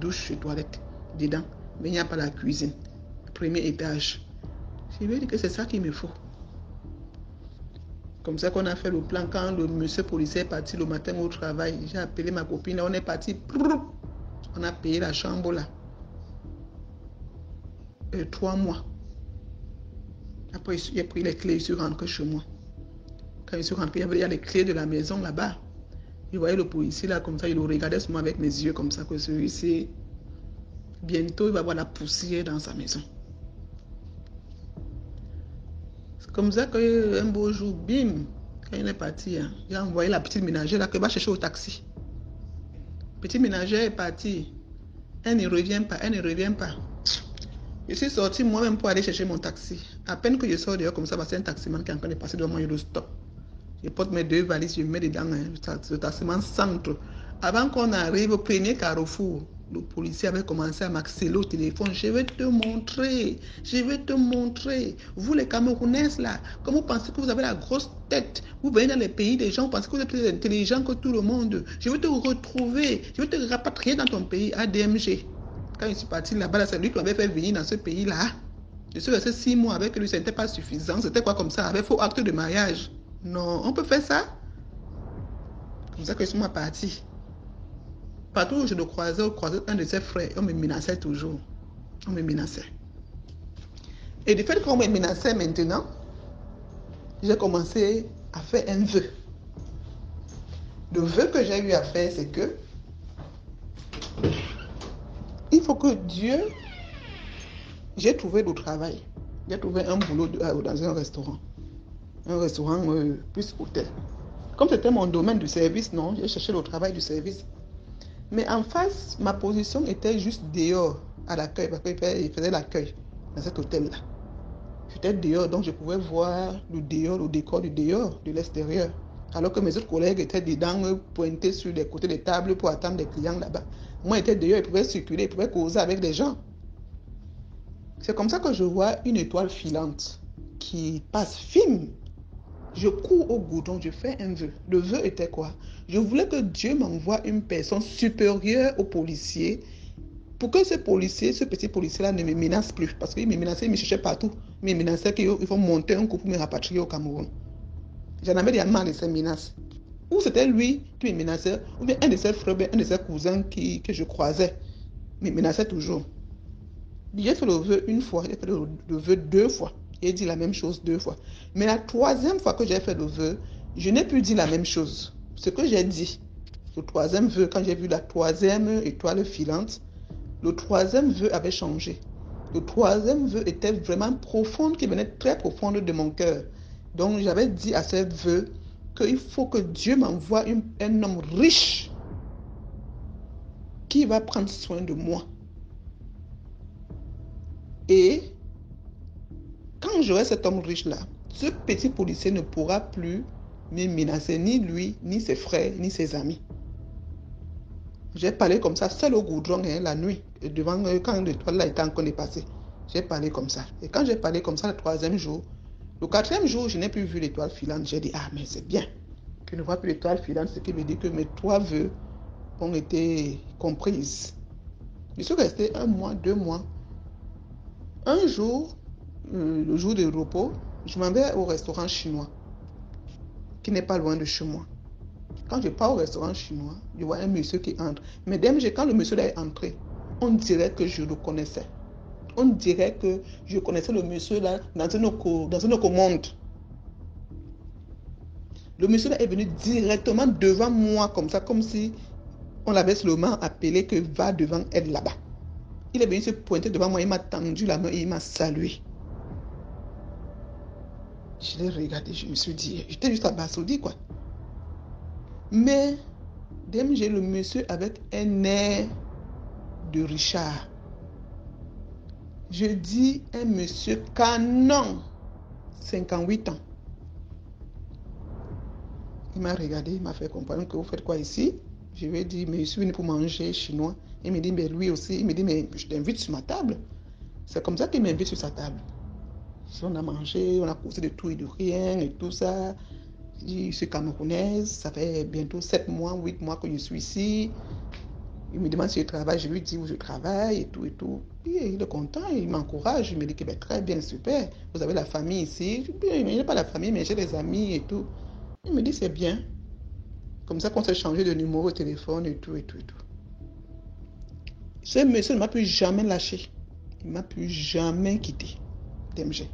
douche et toilette dedans, mais il n'y a pas la cuisine, premier étage. Je lui ai dit que c'est ça qu'il me faut. Comme ça qu'on a fait le plan. Quand le monsieur policier est parti le matin au travail, j'ai appelé ma copine, on est parti, on a payé la chambre là. 3 mois. Après, il a pris les clés, il se rentré chez moi. Quand il se rentré, il y avait les clés de la maison là-bas. Il voyait le policier là, comme ça, il le regardait sur moi avec mes yeux, comme ça, que celui-ci, bientôt, il va avoir la poussière dans sa maison. Comme ça qu'un beau jour, bim, quand il est parti, il a envoyé la petite ménagère là, qui va chercher au taxi. Petite ménagère est partie. Elle ne revient pas. Je suis sorti moi-même pour aller chercher mon taxi. À peine que je sors dehors comme ça, c'est un taximan qui est en train de passer devant moi, je le stoppe. Je porte mes 2 valises, je mets dedans le tassement centre. Avant qu'on arrive au premier carrefour, le policier avait commencé à m'accélérer au téléphone. Je vais te montrer. Je vais te montrer. Vous les Camerounais là, comme vous pensez que vous avez la grosse tête, vous venez dans les pays des gens, vous pensez que vous êtes plus intelligent que tout le monde. Je vais te retrouver. Je vais te rapatrier dans ton pays, ADMG. Quand je suis parti là-bas, c'est lui qui m'avait fait venir dans ce pays-là. Je suis resté 6 mois avec lui, ce n'était pas suffisant. C'était quoi comme ça, avec faux acte de mariage? Non, on peut faire ça? C'est comme ça que je suis parti. Partout où je le croisais, un de ses frères, on me menaçait toujours. On me menaçait. Et du fait qu'on me menaçait maintenant, j'ai commencé à faire un vœu. Le vœu que j'ai eu à faire, c'est que il faut que Dieu... J'ai trouvé le travail. J'ai trouvé un boulot dans un restaurant. Un restaurant plus hôtel. Comme c'était mon domaine du service, non, j'ai cherché le travail du service. Mais en face, ma position était juste dehors à l'accueil, parce qu'il faisait l'accueil dans cet hôtel-là. J'étais dehors, donc je pouvais voir le dehors, le décor du dehors, de l'extérieur. Alors que mes autres collègues étaient dedans, pointés sur les côtés des tables pour attendre des clients là-bas. Moi, j'étais dehors, ils pouvaient circuler, ils pouvaient causer avec des gens. C'est comme ça que je vois une étoile filante qui passe fine. Je cours au goudron, je fais un vœu. Le vœu était quoi? Je voulais que Dieu m'envoie une personne supérieure au policier pour que ce policier, ce petit policier-là ne me menace plus. Parce qu'il me menaçait, il me cherchait partout. Il me menaçait qu'il faut monter un coup pour me rapatrier au Cameroun. J'en avais déjà marre de ces menaces. Ou c'était lui qui me menaçait, ou bien un de ses frères, un de ses cousins que je croisais me menaçait toujours. J'ai fait le vœu une fois, j'ai fait le vœu 2 fois. J'ai dit la même chose 2 fois. Mais la 3e fois que j'ai fait le vœu, je n'ai plus dit la même chose. Ce que j'ai dit, le 3e vœu, quand j'ai vu la 3e étoile filante, le 3e vœu avait changé. Le 3e vœu était vraiment profond, qui venait très profond de mon cœur. Donc j'avais dit à ce vœu qu'il faut que Dieu m'envoie un homme riche qui va prendre soin de moi. Et quand j'aurai cet homme riche-là, ce petit policier ne pourra plus me menacer, ni lui, ni ses frères, ni ses amis. J'ai parlé comme ça, seul au goudron, la nuit, devant quand l'étoile là était encore dépassée. J'ai parlé comme ça. Et quand j'ai parlé comme ça le 3e jour, le 4e jour, je n'ai plus vu l'étoile filante. J'ai dit, ah, mais c'est bien. Je ne vois plus l'étoile filante, ce qui me dit que mes 3 vœux ont été comprises. Je suis resté 1 mois, 2 mois. Un jour, le jour de repos, je m'en vais au restaurant chinois, qui n'est pas loin de chez moi. Quand je pars au restaurant chinois, je vois un monsieur qui entre. Mais quand le monsieur est entré, on dirait que je le connaissais. On dirait que je connaissais le monsieur là dans un autre monde. Le monsieur là est venu directement devant moi comme ça, comme si on l'avait seulement appelé que va devant elle là-bas. Il est venu se pointer devant moi, il m'a tendu la main et il m'a salué. Je l'ai regardé, je me suis dit, j'étais juste abasourdi quoi. Mais, j'ai le monsieur avec un air de Richard. Je dis un monsieur canon, 58 ans. Il m'a regardé, il m'a fait comprendre que vous faites quoi ici. Je lui ai dit, mais je suis venu pour manger chinois. Il me dit, mais lui aussi, il me dit, mais je t'invite sur ma table. C'est comme ça qu'il m'invite sur sa table. On a mangé, on a causé de tout et de rien et tout ça. Je suis camerounaise, ça fait bientôt 7 mois, 8 mois que je suis ici. Il me demande si je travaille, je lui dis où je travaille et tout et tout. Puis il est content, il m'encourage, il me dit que ben, très bien, super, vous avez la famille ici. Je n'ai pas la famille, mais j'ai des amis et tout. Il me dit c'est bien. Comme ça qu'on s'est changé de numéro de téléphone et tout et tout et tout. Ce monsieur ne m'a plus jamais lâché. Il ne m'a plus jamais quitté. DMG.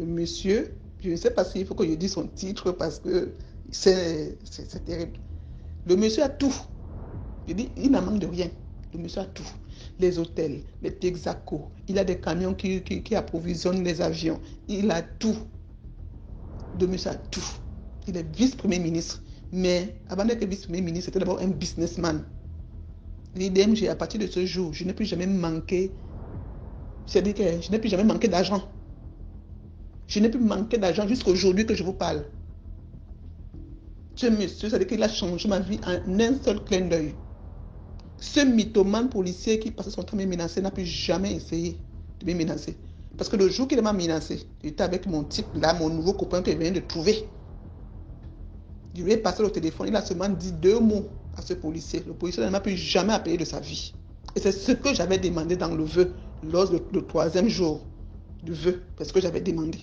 Le monsieur, je ne sais pas s'il faut que je dise son titre parce que c'est terrible. Le monsieur a tout. Je dis, il n'en manque de rien. Le monsieur a tout. Les hôtels, les Texaco, il a des camions qui approvisionnent les avions. Il a tout. Le monsieur a tout. Il est vice-premier ministre. Mais avant d'être vice-premier ministre, c'était d'abord un businessman. L'IDMG, à partir de ce jour, je n'ai plus jamais manqué. C'est-à-dire que je n'ai plus jamais manqué d'argent. Je n'ai plus manqué d'argent jusqu'à aujourd'hui que je vous parle. Ce monsieur, c'est-à-dire qu'il a changé ma vie en un seul clin d'œil. Ce mythomane policier qui passait son temps à me menacer n'a plus jamais essayé de me menacer. Parce que le jour qu'il m'a menacé, j'étais avec mon type là, mon nouveau copain que je viens de trouver. Je lui ai passé le téléphone, il a seulement dit 2 mots à ce policier. Le policier ne m'a plus jamais appelé de sa vie. Et c'est ce que j'avais demandé dans le vœu, lors du 3e jour du vœu, parce que j'avais demandé.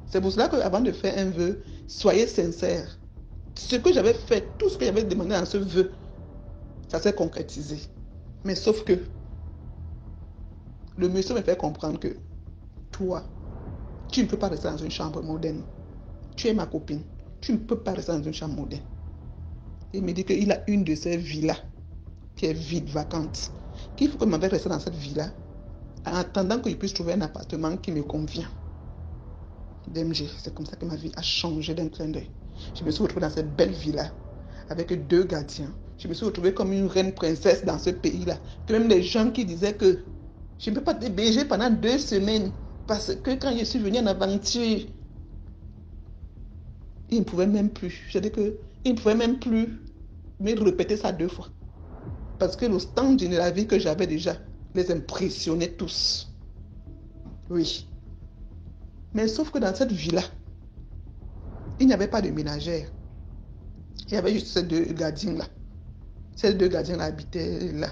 C'est pour cela qu'avant de faire un vœu, soyez sincères. Ce que j'avais fait, tout ce que j'avais demandé dans ce vœu, ça s'est concrétisé. Mais sauf que, le monsieur me fait comprendre que, toi, tu ne peux pas rester dans une chambre moderne. Tu es ma copine. Tu ne peux pas rester dans une chambre moderne. Il me dit qu'il a une de ces villas qui est vide, vacante. Qu'il faut que je m'en vais rester dans cette villa en attendant que je puisse trouver un appartement qui me convient. DMG, c'est comme ça que ma vie a changé d'un clin d'œil. Je me suis retrouvée dans cette belle villa avec 2 gardiens. Je me suis retrouvée comme une reine princesse dans ce pays-là. Que même les gens qui disaient que je ne peux pas t'héberger pendant 2 semaines parce que quand je suis venue en aventure, ils ne pouvaient même plus. C'est-à-dire qu'ils ne pouvaient même plus me répéter ça 2 fois. Parce que le stand de la vie que j'avais déjà les impressionnait tous. Oui. Mais sauf que dans cette villa, il n'y avait pas de ménagère. Il y avait juste ces 2 gardiens-là. Ces 2 gardiens-là habitaient là.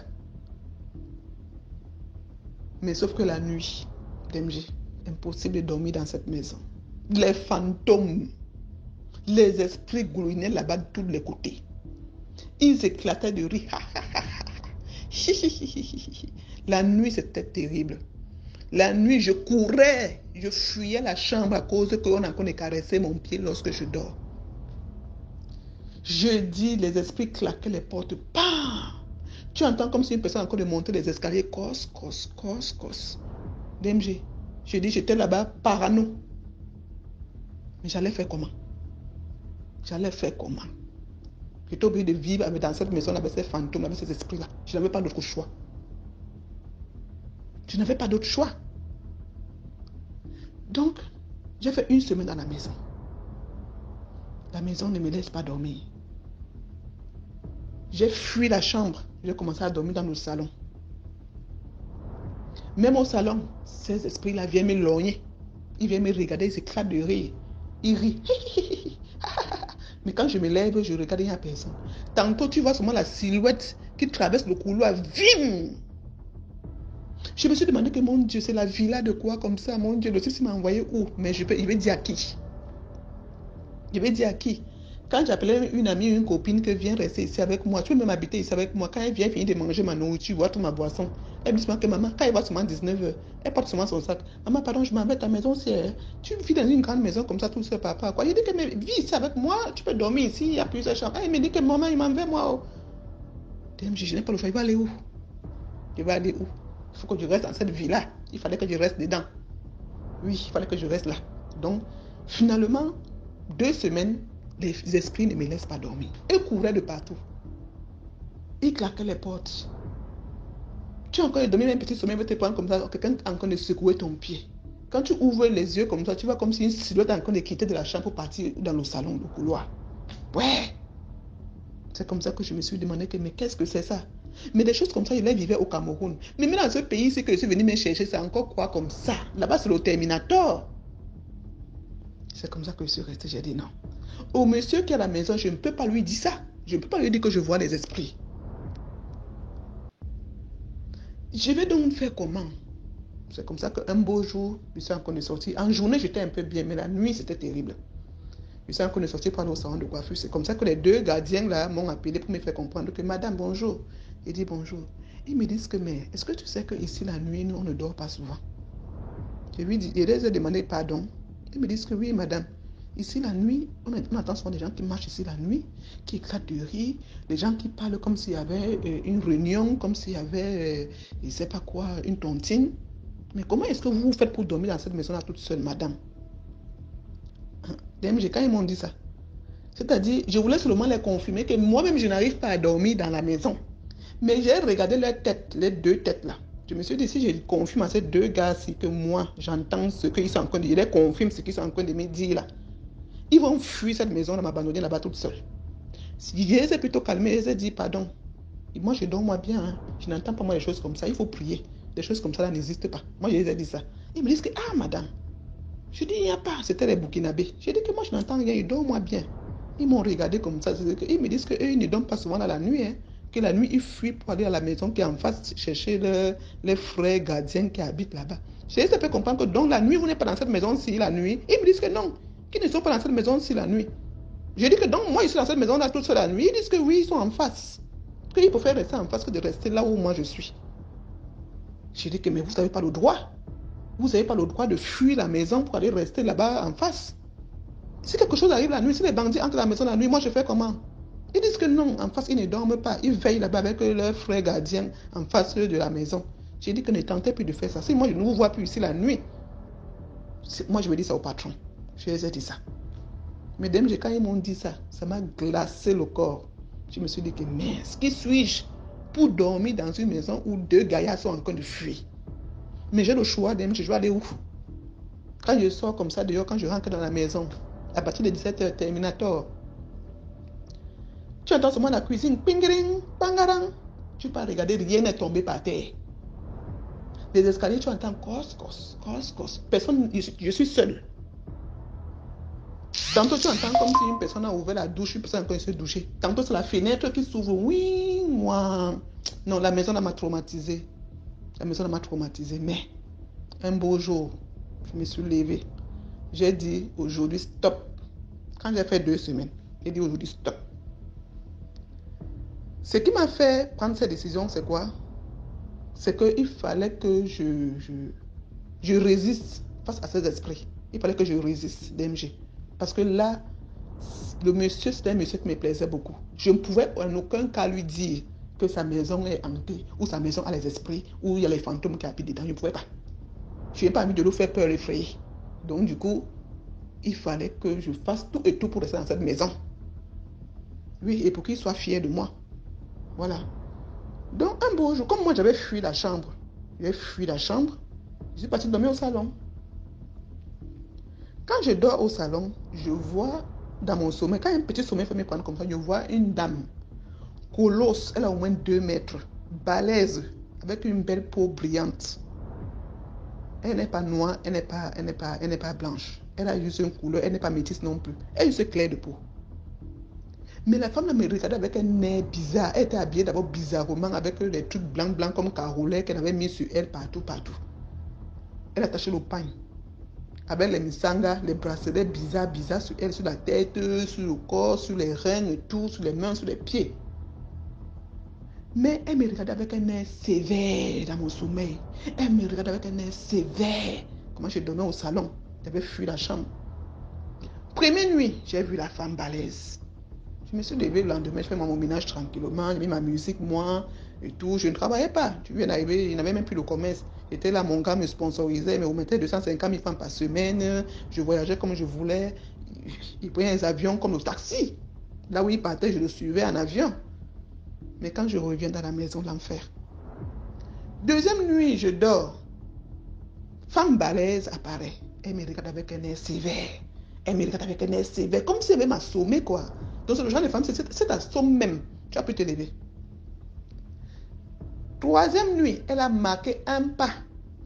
Mais sauf que la nuit, DMG, impossible de dormir dans cette maison. Les fantômes, les esprits gouinaient là-bas de tous les côtés. Ils éclataient de rire. La nuit, c'était terrible. La nuit, je courais, je fuyais la chambre à cause qu'on a encore caressé mon pied lorsque je dors. Jeudi, les esprits claquaient les portes. Bam! Tu entends comme si une personne encore de monter les escaliers. Cos. DMG, je dis, j'étais là-bas parano. Mais j'allais faire comment? J'étais obligé de vivre dans cette maison avec ces fantômes, avec ces esprits-là. Je n'avais pas d'autre choix. Donc, j'ai fait 1 semaine dans la maison. La maison ne me laisse pas dormir. J'ai fui la chambre. J'ai commencé à dormir dans le salon. Même au salon, ces esprits-là viennent me lorgner. Ils viennent me regarder, ils éclatent de rire. Ils rient. Mais quand je me lève, je regarde, il n'y a personne. Tantôt, tu vois seulement la silhouette qui traverse le couloir. Vim! Je me suis demandé que mon Dieu, c'est la villa de quoi comme ça? Mon Dieu, le Seigneur m'a envoyé où? Mais il veut dire à qui? Quand j'appelais une amie, une copine qui vient rester ici avec moi, tu peux même habiter ici avec moi. Quand elle vient finir de manger ma nourriture, boire toute ma boisson, elle me dit que maman, quand elle va seulement 19h, elle porte seulement son sac. Maman, pardon, je m'en vais à ta maison. Tu vis dans une grande maison comme ça, tout seul, papa. Quoi? Il dit que mais vis ici avec moi, tu peux dormir ici, il y a plusieurs chambres. Elle me dit que maman, il m'en veut, moi. Je n'ai pas le choix, il va aller où? Il faut que je reste dans cette vie-là. Il fallait que je reste dedans. Oui, il fallait que je reste là. Donc, finalement, 2 semaines, les esprits ne me laissent pas dormir. Ils couraient de partout. Ils claquaient les portes. Tu as encore dormi, un petit sommeil va te prendre comme ça, quelqu'un est en train de secouer ton pied. Quand tu ouvres les yeux comme ça, tu vois comme si une silhouette est en train de quitter de la chambre pour partir dans le salon, le couloir. Ouais. C'est comme ça que je me suis demandé que, mais qu'est-ce que c'est ça? Mais des choses comme ça, il les vivait au Cameroun. Mais même dans ce pays ici que je suis venu me chercher, c'est encore quoi comme ça? Là-bas, c'est le Terminator. C'est comme ça que je suis resté. J'ai dit non. Au monsieur qui est à la maison, je ne peux pas lui dire ça. Je ne peux pas lui dire que je vois les esprits. Je vais donc faire comment? C'est comme ça qu'un beau jour, je suis encore sorti. En journée, j'étais un peu bien, mais la nuit, c'était terrible. Je suis encore sorti prendre au salon de coiffure. C'est comme ça que les 2 gardiens là m'ont appelé pour me faire comprendre que madame, bonjour. J'ai dit bonjour. Ils me disent que, mais est-ce que tu sais qu'ici, la nuit, nous, on ne dort pas souvent? Je lui ai demandé pardon. Ils me disent que oui, madame. Ici, la nuit, on entend souvent des gens qui marchent ici la nuit, qui éclatent de rire, des gens qui parlent comme s'il y avait une réunion, comme s'il y avait, je ne sais pas quoi, une tontine. Mais comment est-ce que vous faites pour dormir dans cette maison-là toute seule, madame? DMG, quand ils m'ont dit ça, c'est-à-dire, je voulais seulement les confirmer que moi-même, je n'arrive pas à dormir dans la maison. Mais j'ai regardé leurs têtes, les 2 têtes-là. Je me suis dit, si je confirme à ces 2 gars-ci que moi, j'entends ce qu'ils sont en train de dire, je les confirme ce qu'ils sont en train de me dire là. Ils vont fuir cette maison, m'abandonner là-bas toute seule. Si je les ai plutôt calmés, je les ai dit pardon. Et moi, je dors moi bien. Hein. Je n'entends pas moi des choses comme ça. Il faut prier. Des choses comme ça là n'existent pas. Moi, je les ai dit ça. Ils me disent que, ah, madame. Je dis, il n'y a pas. C'était les Burkinabés. Je dis que moi, je n'entends rien. Ils dorment moi bien. Ils m'ont regardé comme ça. Ils me disent qu'eux, ils ne dorment pas souvent dans la nuit. Hein. Que la nuit, ils fuient pour aller à la maison qui est en face, chercher les frères gardiens qui habitent là-bas. Je les ai fait comprendre que donc la nuit, vous n'êtes pas dans cette maison-ci la nuit. Ils me disent que non. Qu'ils ne sont pas dans cette maison-ci la nuit. Je dis que donc moi, je suis dans cette maison-là toute seule la nuit. Ils disent que oui, ils sont en face. Qu'ils préfèrent rester en face que de rester là où moi je suis. Je dis que mais vous n'avez pas le droit. Vous n'avez pas le droit de fuir la maison pour aller rester là-bas en face. Si quelque chose arrive la nuit, si les bandits entrent dans la maison la nuit, moi je fais comment? Ils disent que non, en face, ils ne dorment pas. Ils veillent là-bas avec leurs frères gardiens en face de la maison. J'ai dit que ne tentez plus de faire ça. Si moi je ne vous vois plus ici la nuit, moi je me dis ça au patron. Je les ai dit ça. Mais quand ils m'ont dit ça, ça m'a glacé le corps. Je me suis dit que mince, qui suis-je pour dormir dans une maison où deux gaillards sont en train de fuir? Mais j'ai le choix, je dois aller où? Quand je sors comme ça dehors, quand je rentre dans la maison, à partir de 17h, Terminator, tu entends seulement la cuisine, pingring, pangarang. Tu peux regarder, rien n'est tombé par terre. Les escaliers, tu entends cos. Personne, je suis seul. Tantôt, tu entends comme si une personne a ouvert la douche, une personne a encore se doucher. Tantôt, c'est la fenêtre qui s'ouvre. Oui, moi. Non, la maison m'a traumatisé. Mais un beau jour, je me suis levé. J'ai dit aujourd'hui stop. Quand j'ai fait 2 semaines, j'ai dit aujourd'hui stop. Ce qui m'a fait prendre cette décision, c'est quoi? C'est qu'il fallait que je résiste face à ces esprits. Il fallait que je résiste, DMG. Parce que là, le monsieur, c'était un monsieur qui me plaisait beaucoup. Je ne pouvais en aucun cas lui dire que sa maison est hantée, ou sa maison a les esprits, ou il y a les fantômes qui habitent dedans. Je ne pouvais pas. Je n'ai pas envie de lui faire peur, effrayer. Donc du coup, il fallait que je fasse tout et tout pour rester dans cette maison. Oui, et pour qu'il soit fier de moi. Voilà. Donc un beau jour, comme moi j'avais fui la chambre, je suis partie dormir au salon. Quand je dors au salon, je vois dans mon sommeil, quand un petit sommeil fait me prendre comme ça, je vois une dame colosse, elle a au moins 2 mètres, balèze, avec une belle peau brillante. Elle n'est pas noire, elle n'est pas blanche. Elle a juste une couleur, elle n'est pas métisse non plus. Elle est juste claire de peau. Mais la femme me regardait avec un air bizarre. Elle était habillée d'abord bizarrement avec des trucs blancs comme caroulet qu'elle avait mis sur elle partout. Elle attachait le pagne. Avec les misangas, les bracelets bizarres sur elle, sur la tête, sur le corps, sur les reins et tout, sur les mains, sur les pieds. Mais elle me regardait avec un air sévère dans mon sommeil. Elle me regardait avec un air sévère. Comment je dormais au salon. J'avais fui la chambre. Première nuit, j'ai vu la femme balèze. Je me suis levé le lendemain, je fais mon ménage tranquillement, j'ai mis ma musique, moi, et tout. Je ne travaillais pas. Tu viens d'arriver, il n'avait même plus de commerce. J'étais là, mon gars me sponsorisait, me remettait 250 000 francs par semaine. Je voyageais comme je voulais. Il prenait les avions comme le taxi. Là où il partait, je le suivais en avion. Mais quand je reviens dans la maison, l'enfer. Deuxième nuit, je dors. Femme balèze apparaît. Elle me regarde avec un air sévère. Comme si elle avait m'assommer, quoi. Donc, c'est le genre de femme, c'est assomme même. Tu as pu te lever. Troisième nuit, elle a marqué un pas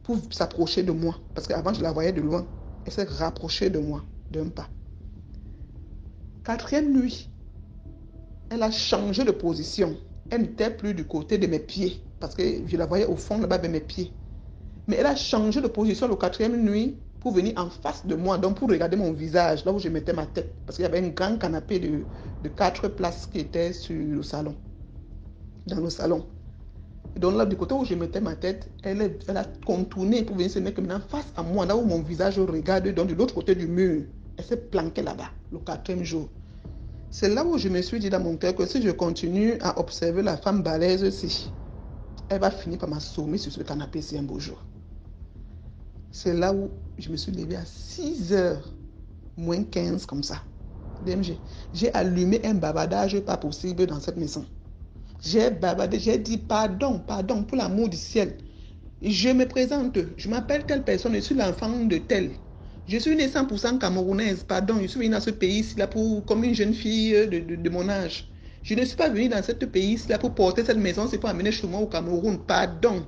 pour s'approcher de moi. Parce qu'avant, je la voyais de loin. Elle s'est rapprochée de moi d'un pas. Quatrième nuit, elle a changé de position. Elle n'était plus du côté de mes pieds. Parce que je la voyais au fond là-bas de mes pieds. Mais elle a changé de position le 4e nuit pour venir en face de moi, donc pour regarder mon visage, là où je mettais ma tête. Parce qu'il y avait un grand canapé de 4 places qui était sur le salon. Dans le salon. Et donc là, du côté où je mettais ma tête, elle a contourné pour venir se mettre maintenant face à moi, là où mon visage regarde, donc de l'autre côté du mur. Elle s'est planquée là-bas, le 4e jour. C'est là où je me suis dit dans mon cœur que si je continue à observer la femme balèze aussi, elle va finir par m'assommer sur ce canapé si un beau jour. C'est là où je me suis levée à 6h, moins 15 comme ça. DMG. J'ai allumé un bavardage pas possible dans cette maison. J'ai bavardé, j'ai dit pardon, pour l'amour du ciel. Je me présente, je m'appelle telle personne, je suis l'enfant de tel. Je suis née 100% camerounaise, pardon. Je suis venue dans ce pays-ci là comme une jeune fille de mon âge. Je ne suis pas venue dans ce pays-ci là pour porter cette maison, c'est pour amener chez moi au Cameroun, pardon.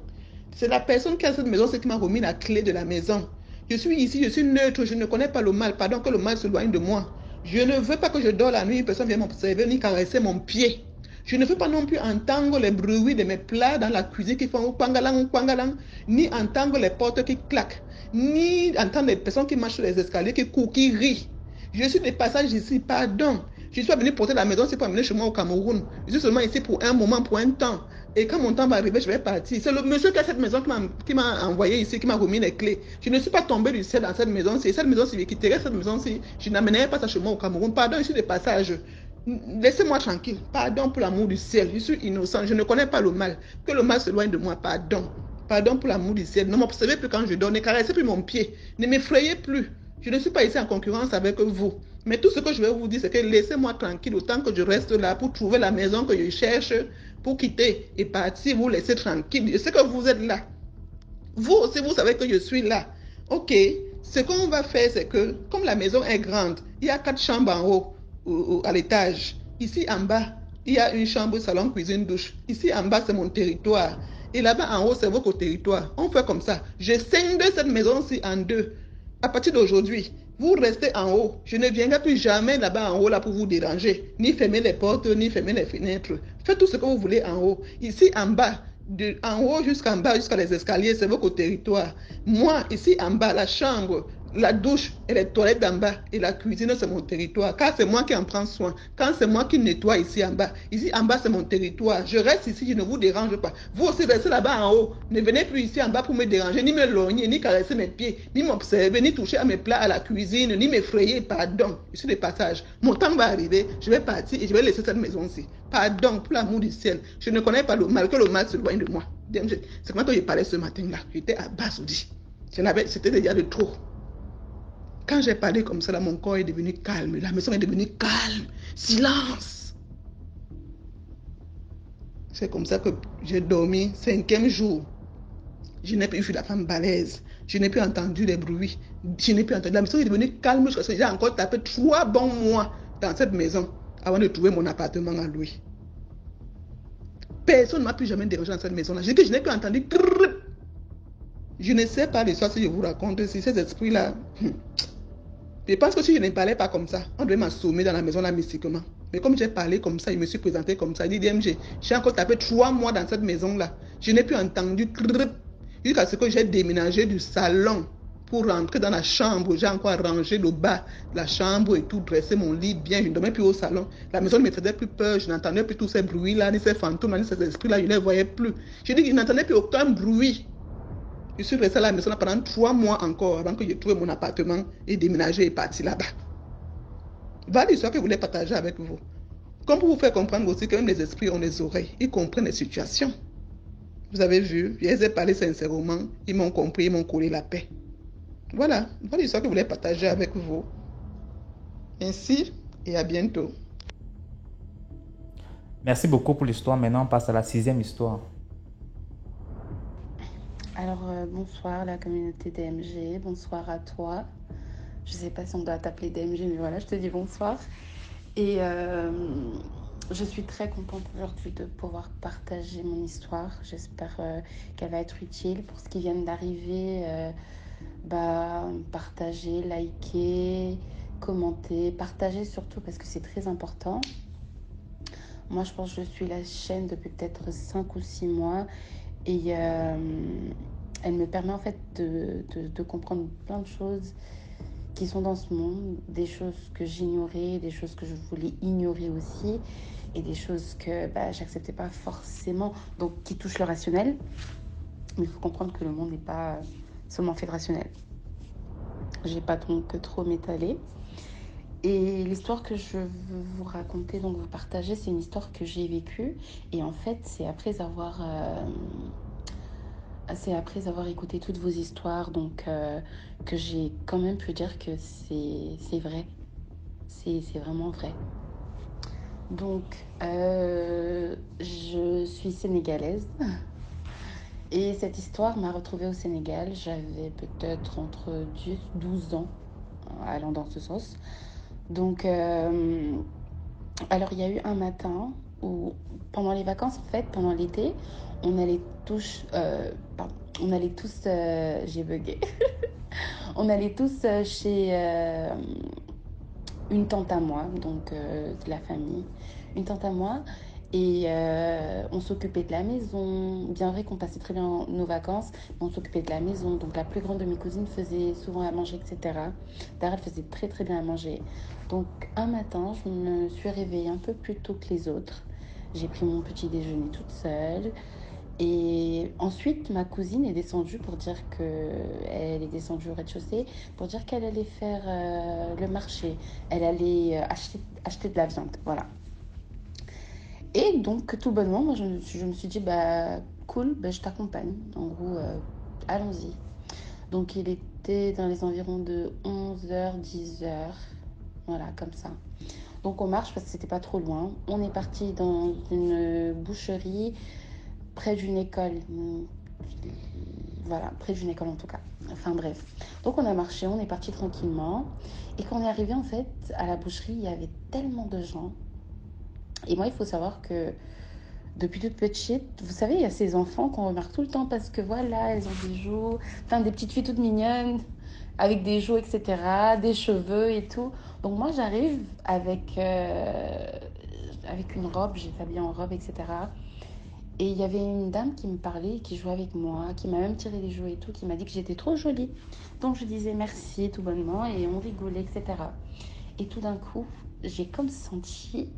C'est la personne qui a cette maison, c'est qui m'a remis la clé de la maison. Je suis ici, je suis neutre, je ne connais pas le mal, pardon, que le mal s'éloigne de moi. Je ne veux pas que je dors la nuit, une personne vienne m'observer ni caresser mon pied. Je ne veux pas non plus entendre les bruits de mes plats dans la cuisine qui font pangalang, pangalang, ni entendre les portes qui claquent, ni entendre les personnes qui marchent sur les escaliers, qui courent, qui rient. Je suis de passage ici, pardon. Je suis pas venu porter la maison, c'est pas venu chez moi au Cameroun. Je suis seulement ici pour un moment, pour un temps. Et quand mon temps va arriver, je vais partir. C'est le monsieur qui a cette maison qui m'a envoyé ici, qui m'a remis les clés. Je ne suis pas tombé du ciel dans cette maison-ci. Cette maison-ci, je quitterai cette maison-ci. Je n'amènerai pas ça chez moi au Cameroun. Pardon, je suis de passage. Laissez-moi tranquille. Pardon pour l'amour du ciel. Je suis innocent. Je ne connais pas le mal. Que le mal s'éloigne de moi. Pardon. Pardon pour l'amour du ciel. Ne m'observez plus quand je dors. Ne caressez plus mon pied. Ne m'effrayez plus. Je ne suis pas ici en concurrence avec vous. Mais tout ce que je vais vous dire, c'est que laissez-moi tranquille autant que je reste là pour trouver la maison que je cherche, pour quitter et partir, vous laisser tranquille. Je sais que vous êtes là. Vous aussi, vous savez que je suis là. Ok, ce qu'on va faire, c'est que, comme la maison est grande, il y a 4 chambres en haut, à l'étage. Ici en bas, il y a une chambre, salon, cuisine, douche. Ici en bas, c'est mon territoire. Et là-bas en haut, c'est votre territoire. On fait comme ça. Je scinde cette maison-ci en deux. À partir d'aujourd'hui, vous restez en haut. Je ne viendrai plus jamais là-bas en haut là pour vous déranger. Ni fermer les portes, ni fermer les fenêtres. Faites tout ce que vous voulez en haut. Ici en bas, en haut jusqu'en bas, jusqu'à les escaliers, c'est votre territoire. Moi, ici en bas, la chambre, la douche et les toilettes d'en bas et la cuisine, c'est mon territoire. Car c'est moi qui en prends soin. Quand c'est moi qui nettoie ici en bas. Ici en bas, c'est mon territoire. Je reste ici, je ne vous dérange pas. Vous aussi, restez là-bas en haut. Ne venez plus ici en bas pour me déranger, ni me lorgner, ni caresser mes pieds, ni m'observer, ni toucher à mes plats à la cuisine, ni m'effrayer. Pardon. Je suis de passage. Mon temps va arriver. Je vais partir et je vais laisser cette maison-ci. Pardon, pour l'amour du ciel. Je ne connais pas le mal, que le mal s'éloigne de moi. C'est comment je parlais ce matin-là. J'étais à Basoudi. C'était déjà de trop. Quand j'ai parlé comme ça, là, mon corps est devenu calme. La maison est devenue calme. Silence. C'est comme ça que j'ai dormi 5e jour. Je n'ai plus vu la femme balèze. Je n'ai plus entendu les bruits. Je n'ai plus entendu. La maison est devenue calme jusqu'à ce que j'ai encore tapé 3 bons mois dans cette maison avant de trouver mon appartement à louer. Personne ne m'a plus jamais dérangé dans cette maison-là. Je n'ai plus entendu. Je ne sais pas l'histoire si je vous raconte, si ces esprits-là. Je pense que si je ne parlais pas comme ça, on devait m'assommer dans la maison là mystiquement. Mais comme j'ai parlé comme ça, je me suis présenté comme ça. Il dit DMG, j'ai encore tapé 3 mois dans cette maison là. Je n'ai plus entendu jusqu'à ce que j'ai déménagé du salon pour rentrer dans la chambre. J'ai encore rangé le bas de la chambre et tout, dressé mon lit bien. Je ne dormais plus au salon. La maison ne me faisait plus peur. Je n'entendais plus tous ces bruits là, ni ces fantômes, ni ces esprits là. Je ne les voyais plus. Je dis que je n'entendais plus aucun bruit. Je suis resté à la maison là pendant 3 mois encore avant que je trouve mon appartement et déménager et partir là-bas. Voilà l'histoire que je voulais partager avec vous. Comme pour vous faire comprendre aussi que même les esprits ont les oreilles. Ils comprennent les situations. Vous avez vu, je les ai parlé sincèrement. Ils m'ont compris, ils m'ont collé la paix. Voilà l'histoire que je voulais partager avec vous. Ainsi, et à bientôt. Merci beaucoup pour l'histoire. Maintenant, on passe à la 6e histoire. Alors, bonsoir la communauté DMG, bonsoir à toi. Je ne sais pas si on doit t'appeler DMG, mais voilà, je te dis bonsoir. Et je suis très contente aujourd'hui de pouvoir partager mon histoire. J'espère qu'elle va être utile pour ceux qui viennent d'arriver. Partager, liker, commenter, partager surtout parce que c'est très important. Moi, je pense que je suis la chaîne depuis peut-être 5 ou 6 mois. Et elle me permet en fait de comprendre plein de choses qui sont dans ce monde, des choses que j'ignorais, des choses que je voulais ignorer aussi, et des choses que j'acceptais pas forcément, donc qui touchent le rationnel. Mais il faut comprendre que le monde n'est pas seulement fait de rationnel. J'ai pas donc trop m'étaler. Et l'histoire que je veux vous raconter, donc vous partager, c'est une histoire que j'ai vécue. Et en fait, c'est après avoir écouté toutes vos histoires, donc que j'ai quand même pu dire que c'est vrai. C'est vraiment vrai. Donc, je suis sénégalaise. Et cette histoire m'a retrouvée au Sénégal. J'avais peut-être entre 10-12 ans. allant dans ce sens. Donc, alors il y a eu un matin où, pendant les vacances, en fait, pendant l'été, on allait tous, j'ai bugué, on allait tous chez une tante à moi, donc de la famille, une tante à moi, et on s'occupait de la maison. Bien vrai qu'on passait très bien nos vacances, mais on s'occupait de la maison. Donc la plus grande de mes cousines faisait souvent à manger, etc. D'ailleurs, elle faisait très très bien à manger. Donc un matin, je me suis réveillée un peu plus tôt que les autres. J'ai pris mon petit déjeuner toute seule. Et ensuite, ma cousine est descendue pour dire qu'elle est descendue au rez-de-chaussée pour dire qu'elle allait faire le marché. Elle allait acheter de la viande, voilà. Et donc, tout bonnement, moi, je me suis dit, bah, cool, bah, je t'accompagne. En gros, allons-y. Donc, il était dans les environs de 11h, 10h. Voilà, comme ça. Donc, on marche parce que c'était pas trop loin. On est parti dans une boucherie près d'une école. Voilà, près d'une école en tout cas. Enfin bref. Donc on a marché, on est parti tranquillement. Et quand on est arrivé en fait à la boucherie, il y avait tellement de gens. Et moi, il faut savoir que depuis toute petite, vous savez, il y a ces enfants qu'on remarque tout le temps parce que voilà, elles ont des joues, enfin des petites filles toutes mignonnes, avec des joues, etc., des cheveux et tout. Donc moi, j'arrive avec une robe, j'ai habillée en robe, etc. Et il y avait une dame qui me parlait, qui jouait avec moi, qui m'a même tiré les jouets et tout, qui m'a dit que j'étais trop jolie. Donc je disais merci tout bonnement et on rigolait, etc. Et tout d'un coup, j'ai comme senti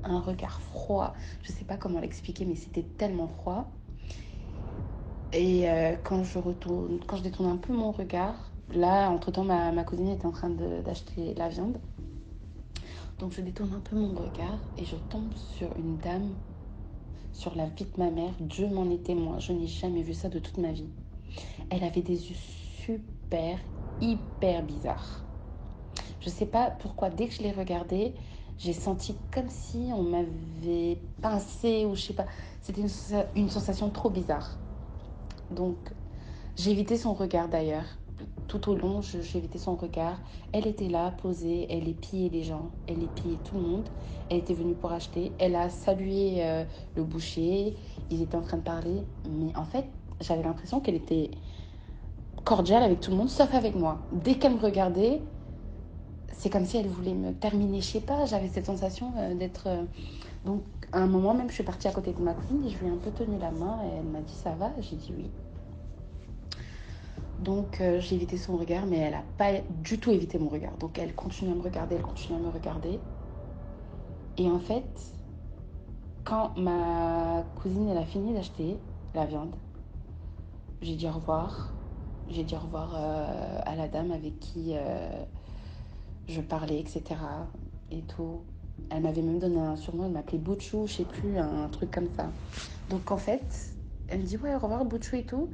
un regard froid. Je sais pas comment l'expliquer, mais c'était tellement froid. Et quand je détourne un peu mon regard, là, entre-temps, ma cousine était en train d'acheter la viande. Donc je détourne un peu mon regard et je tombe sur une dame, sur la vie de ma mère. Dieu m'en est témoin, je n'ai jamais vu ça de toute ma vie. Elle avait des yeux hyper bizarres. Je sais pas pourquoi, dès que je l'ai regardée, j'ai senti comme si on m'avait pincé ou je sais pas. C'était une sensation trop bizarre. Donc, j'ai évité son regard d'ailleurs. Tout au long, j'ai évité son regard. Elle était là, posée, elle épiait les gens, elle épiait tout le monde. Elle était venue pour acheter. Elle a salué le boucher. Ils étaient en train de parler. Mais en fait, j'avais l'impression qu'elle était cordiale avec tout le monde, sauf avec moi. Dès qu'elle me regardait, c'est comme si elle voulait me terminer. Je sais pas, j'avais cette sensation d'être... Donc, à un moment même, je suis partie à côté de ma cousine et je lui ai un peu tenu la main et elle m'a dit ça va. J'ai dit oui. Donc, j'ai évité son regard, mais elle n'a pas du tout évité mon regard. Donc, elle continue à me regarder, elle continue à me regarder. Et en fait, quand ma cousine, elle a fini d'acheter la viande, j'ai dit au revoir. J'ai dit au revoir à la dame avec qui je parlais, etc. Et tout. Elle m'avait même donné un surnom, elle m'appelait Bouchou, je sais plus, un truc comme ça. Donc en fait, elle me dit ouais, au revoir Bouchou et tout.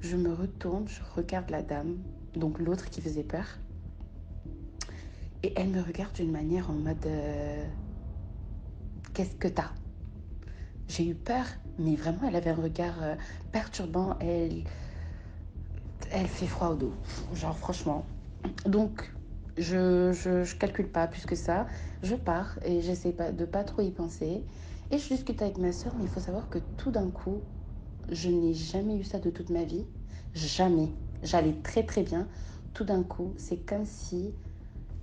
Je me retourne, je regarde la dame, donc l'autre qui faisait peur. Et elle me regarde d'une manière en mode qu'est-ce que t'as? J'ai eu peur, mais vraiment elle avait un regard perturbant. Elle fait froid au dos, genre franchement. Donc je calcule pas plus que ça. Je pars et j'essaie de pas trop y penser. Et je discute avec ma soeur, mais il faut savoir que tout d'un coup, je n'ai jamais eu ça de toute ma vie. Jamais. J'allais très très bien. Tout d'un coup, c'est comme si,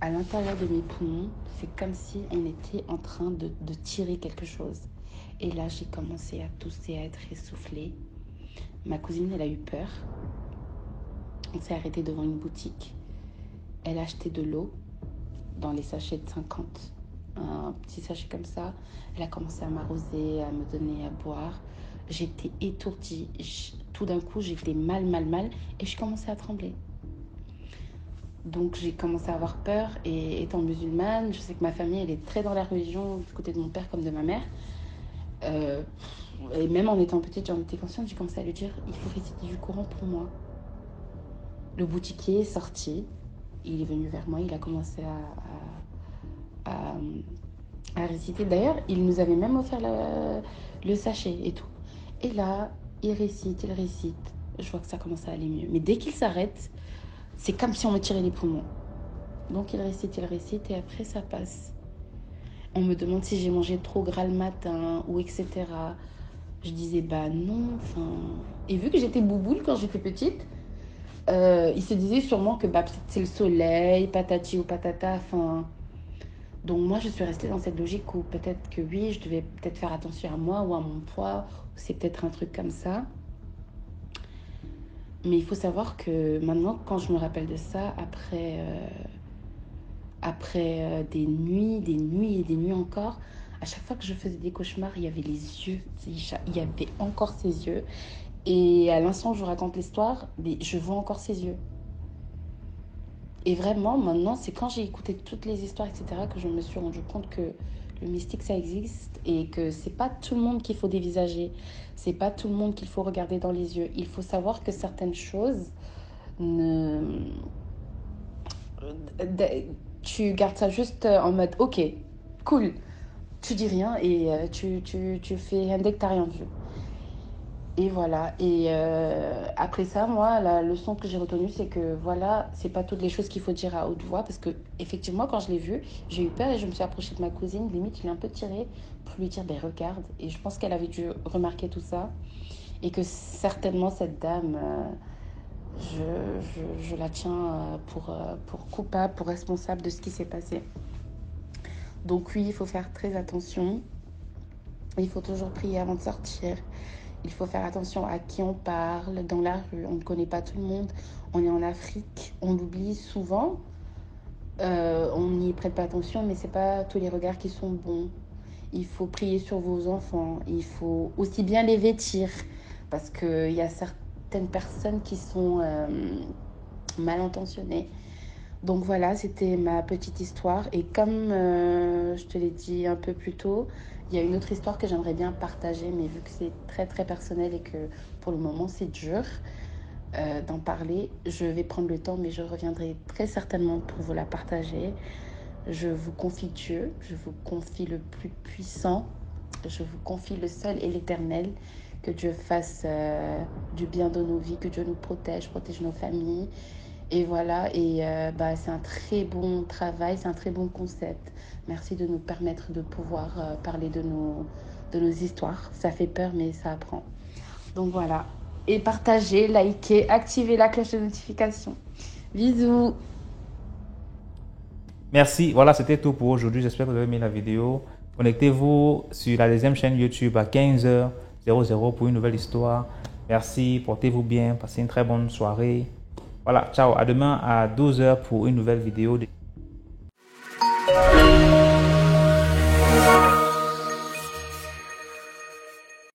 à l'intérieur de mes poumons, c'est comme si on était en train de tirer quelque chose. Et là, j'ai commencé à tousser, à être essoufflée. Ma cousine, elle a eu peur. On s'est arrêté devant une boutique. Elle a acheté de l'eau dans les sachets de 50. Un petit sachet comme ça. Elle a commencé à m'arroser, à me donner à boire. J'étais étourdie. Tout d'un coup, j'étais mal. Et je commençais à trembler. Donc, j'ai commencé à avoir peur. Et étant musulmane, je sais que ma famille, elle est très dans la religion, du côté de mon père comme de ma mère. Et même en étant petite, j'en étais consciente. J'ai commencé à lui dire, il faut réciter du Coran pour moi. Le boutiquier est sorti. Il est venu vers moi. Il a commencé à réciter. D'ailleurs, il nous avait même offert le sachet et tout. Et là, il récite. Je vois que ça commence à aller mieux. Mais dès qu'il s'arrête, c'est comme si on me tirait les poumons. Donc il récite et après ça passe. On me demande si j'ai mangé trop gras le matin ou etc. Je disais bah non, enfin... Et vu que j'étais bouboule quand j'étais petite, il se disait sûrement que bah, peut-être c'est le soleil, patati ou patata, enfin... Donc moi je suis restée dans cette logique où peut-être que oui, je devais peut-être faire attention à moi ou à mon poids, ou c'est peut-être un truc comme ça. Mais il faut savoir que maintenant, quand je me rappelle de ça, après des nuits et des nuits encore, à chaque fois que je faisais des cauchemars, il y avait les yeux, il y avait encore ses yeux. Et à l'instant où je vous raconte l'histoire, je vois encore ses yeux. Et vraiment, maintenant, c'est quand j'ai écouté toutes les histoires, etc., que je me suis rendu compte que le mystique, ça existe et que c'est pas tout le monde qu'il faut dévisager. C'est pas tout le monde qu'il faut regarder dans les yeux. Il faut savoir que certaines choses ne... Tu gardes ça juste en mode, ok, cool, tu dis rien et tu fais un deck, t'as rien vu. Et voilà. Et après ça, moi, la leçon que j'ai retenue, c'est que voilà, c'est pas toutes les choses qu'il faut dire à haute voix. Parce que, effectivement, quand je l'ai vu, j'ai eu peur et je me suis approchée de ma cousine. Limite, je l'ai un peu tirée pour lui dire, ben regarde. Et je pense qu'elle avait dû remarquer tout ça. Et que certainement, cette dame, je la tiens pour coupable, pour responsable de ce qui s'est passé. Donc oui, il faut faire très attention. Il faut toujours prier avant de sortir. Il faut faire attention à qui on parle dans la rue. On ne connaît pas tout le monde. On est en Afrique. On l'oublie souvent. On n'y prête pas attention, mais ce n'est pas tous les regards qui sont bons. Il faut prier sur vos enfants. Il faut aussi bien les vêtir. Parce qu'il y a certaines personnes qui sont mal intentionnées. Donc voilà, c'était ma petite histoire. Et comme je te l'ai dit un peu plus tôt, il y a une autre histoire que j'aimerais bien partager, mais vu que c'est très très personnel et que pour le moment c'est dur d'en parler, je vais prendre le temps, mais je reviendrai très certainement pour vous la partager. Je vous confie Dieu, je vous confie le plus puissant, je vous confie le seul et l'éternel. Que Dieu fasse du bien dans nos vies, que Dieu nous protège nos familles. Et voilà, et c'est un très bon travail, c'est un très bon concept. Merci de nous permettre de pouvoir parler de nos histoires. Ça fait peur, mais ça apprend. Donc voilà. Et partagez, likez, activez la cloche de notification. Bisous. Merci. Voilà, c'était tout pour aujourd'hui. J'espère que vous avez aimé la vidéo. Connectez-vous sur la deuxième chaîne YouTube à 15h00 pour une nouvelle histoire. Merci, portez-vous bien, passez une très bonne soirée. Voilà, ciao, à demain à 12h pour une nouvelle vidéo.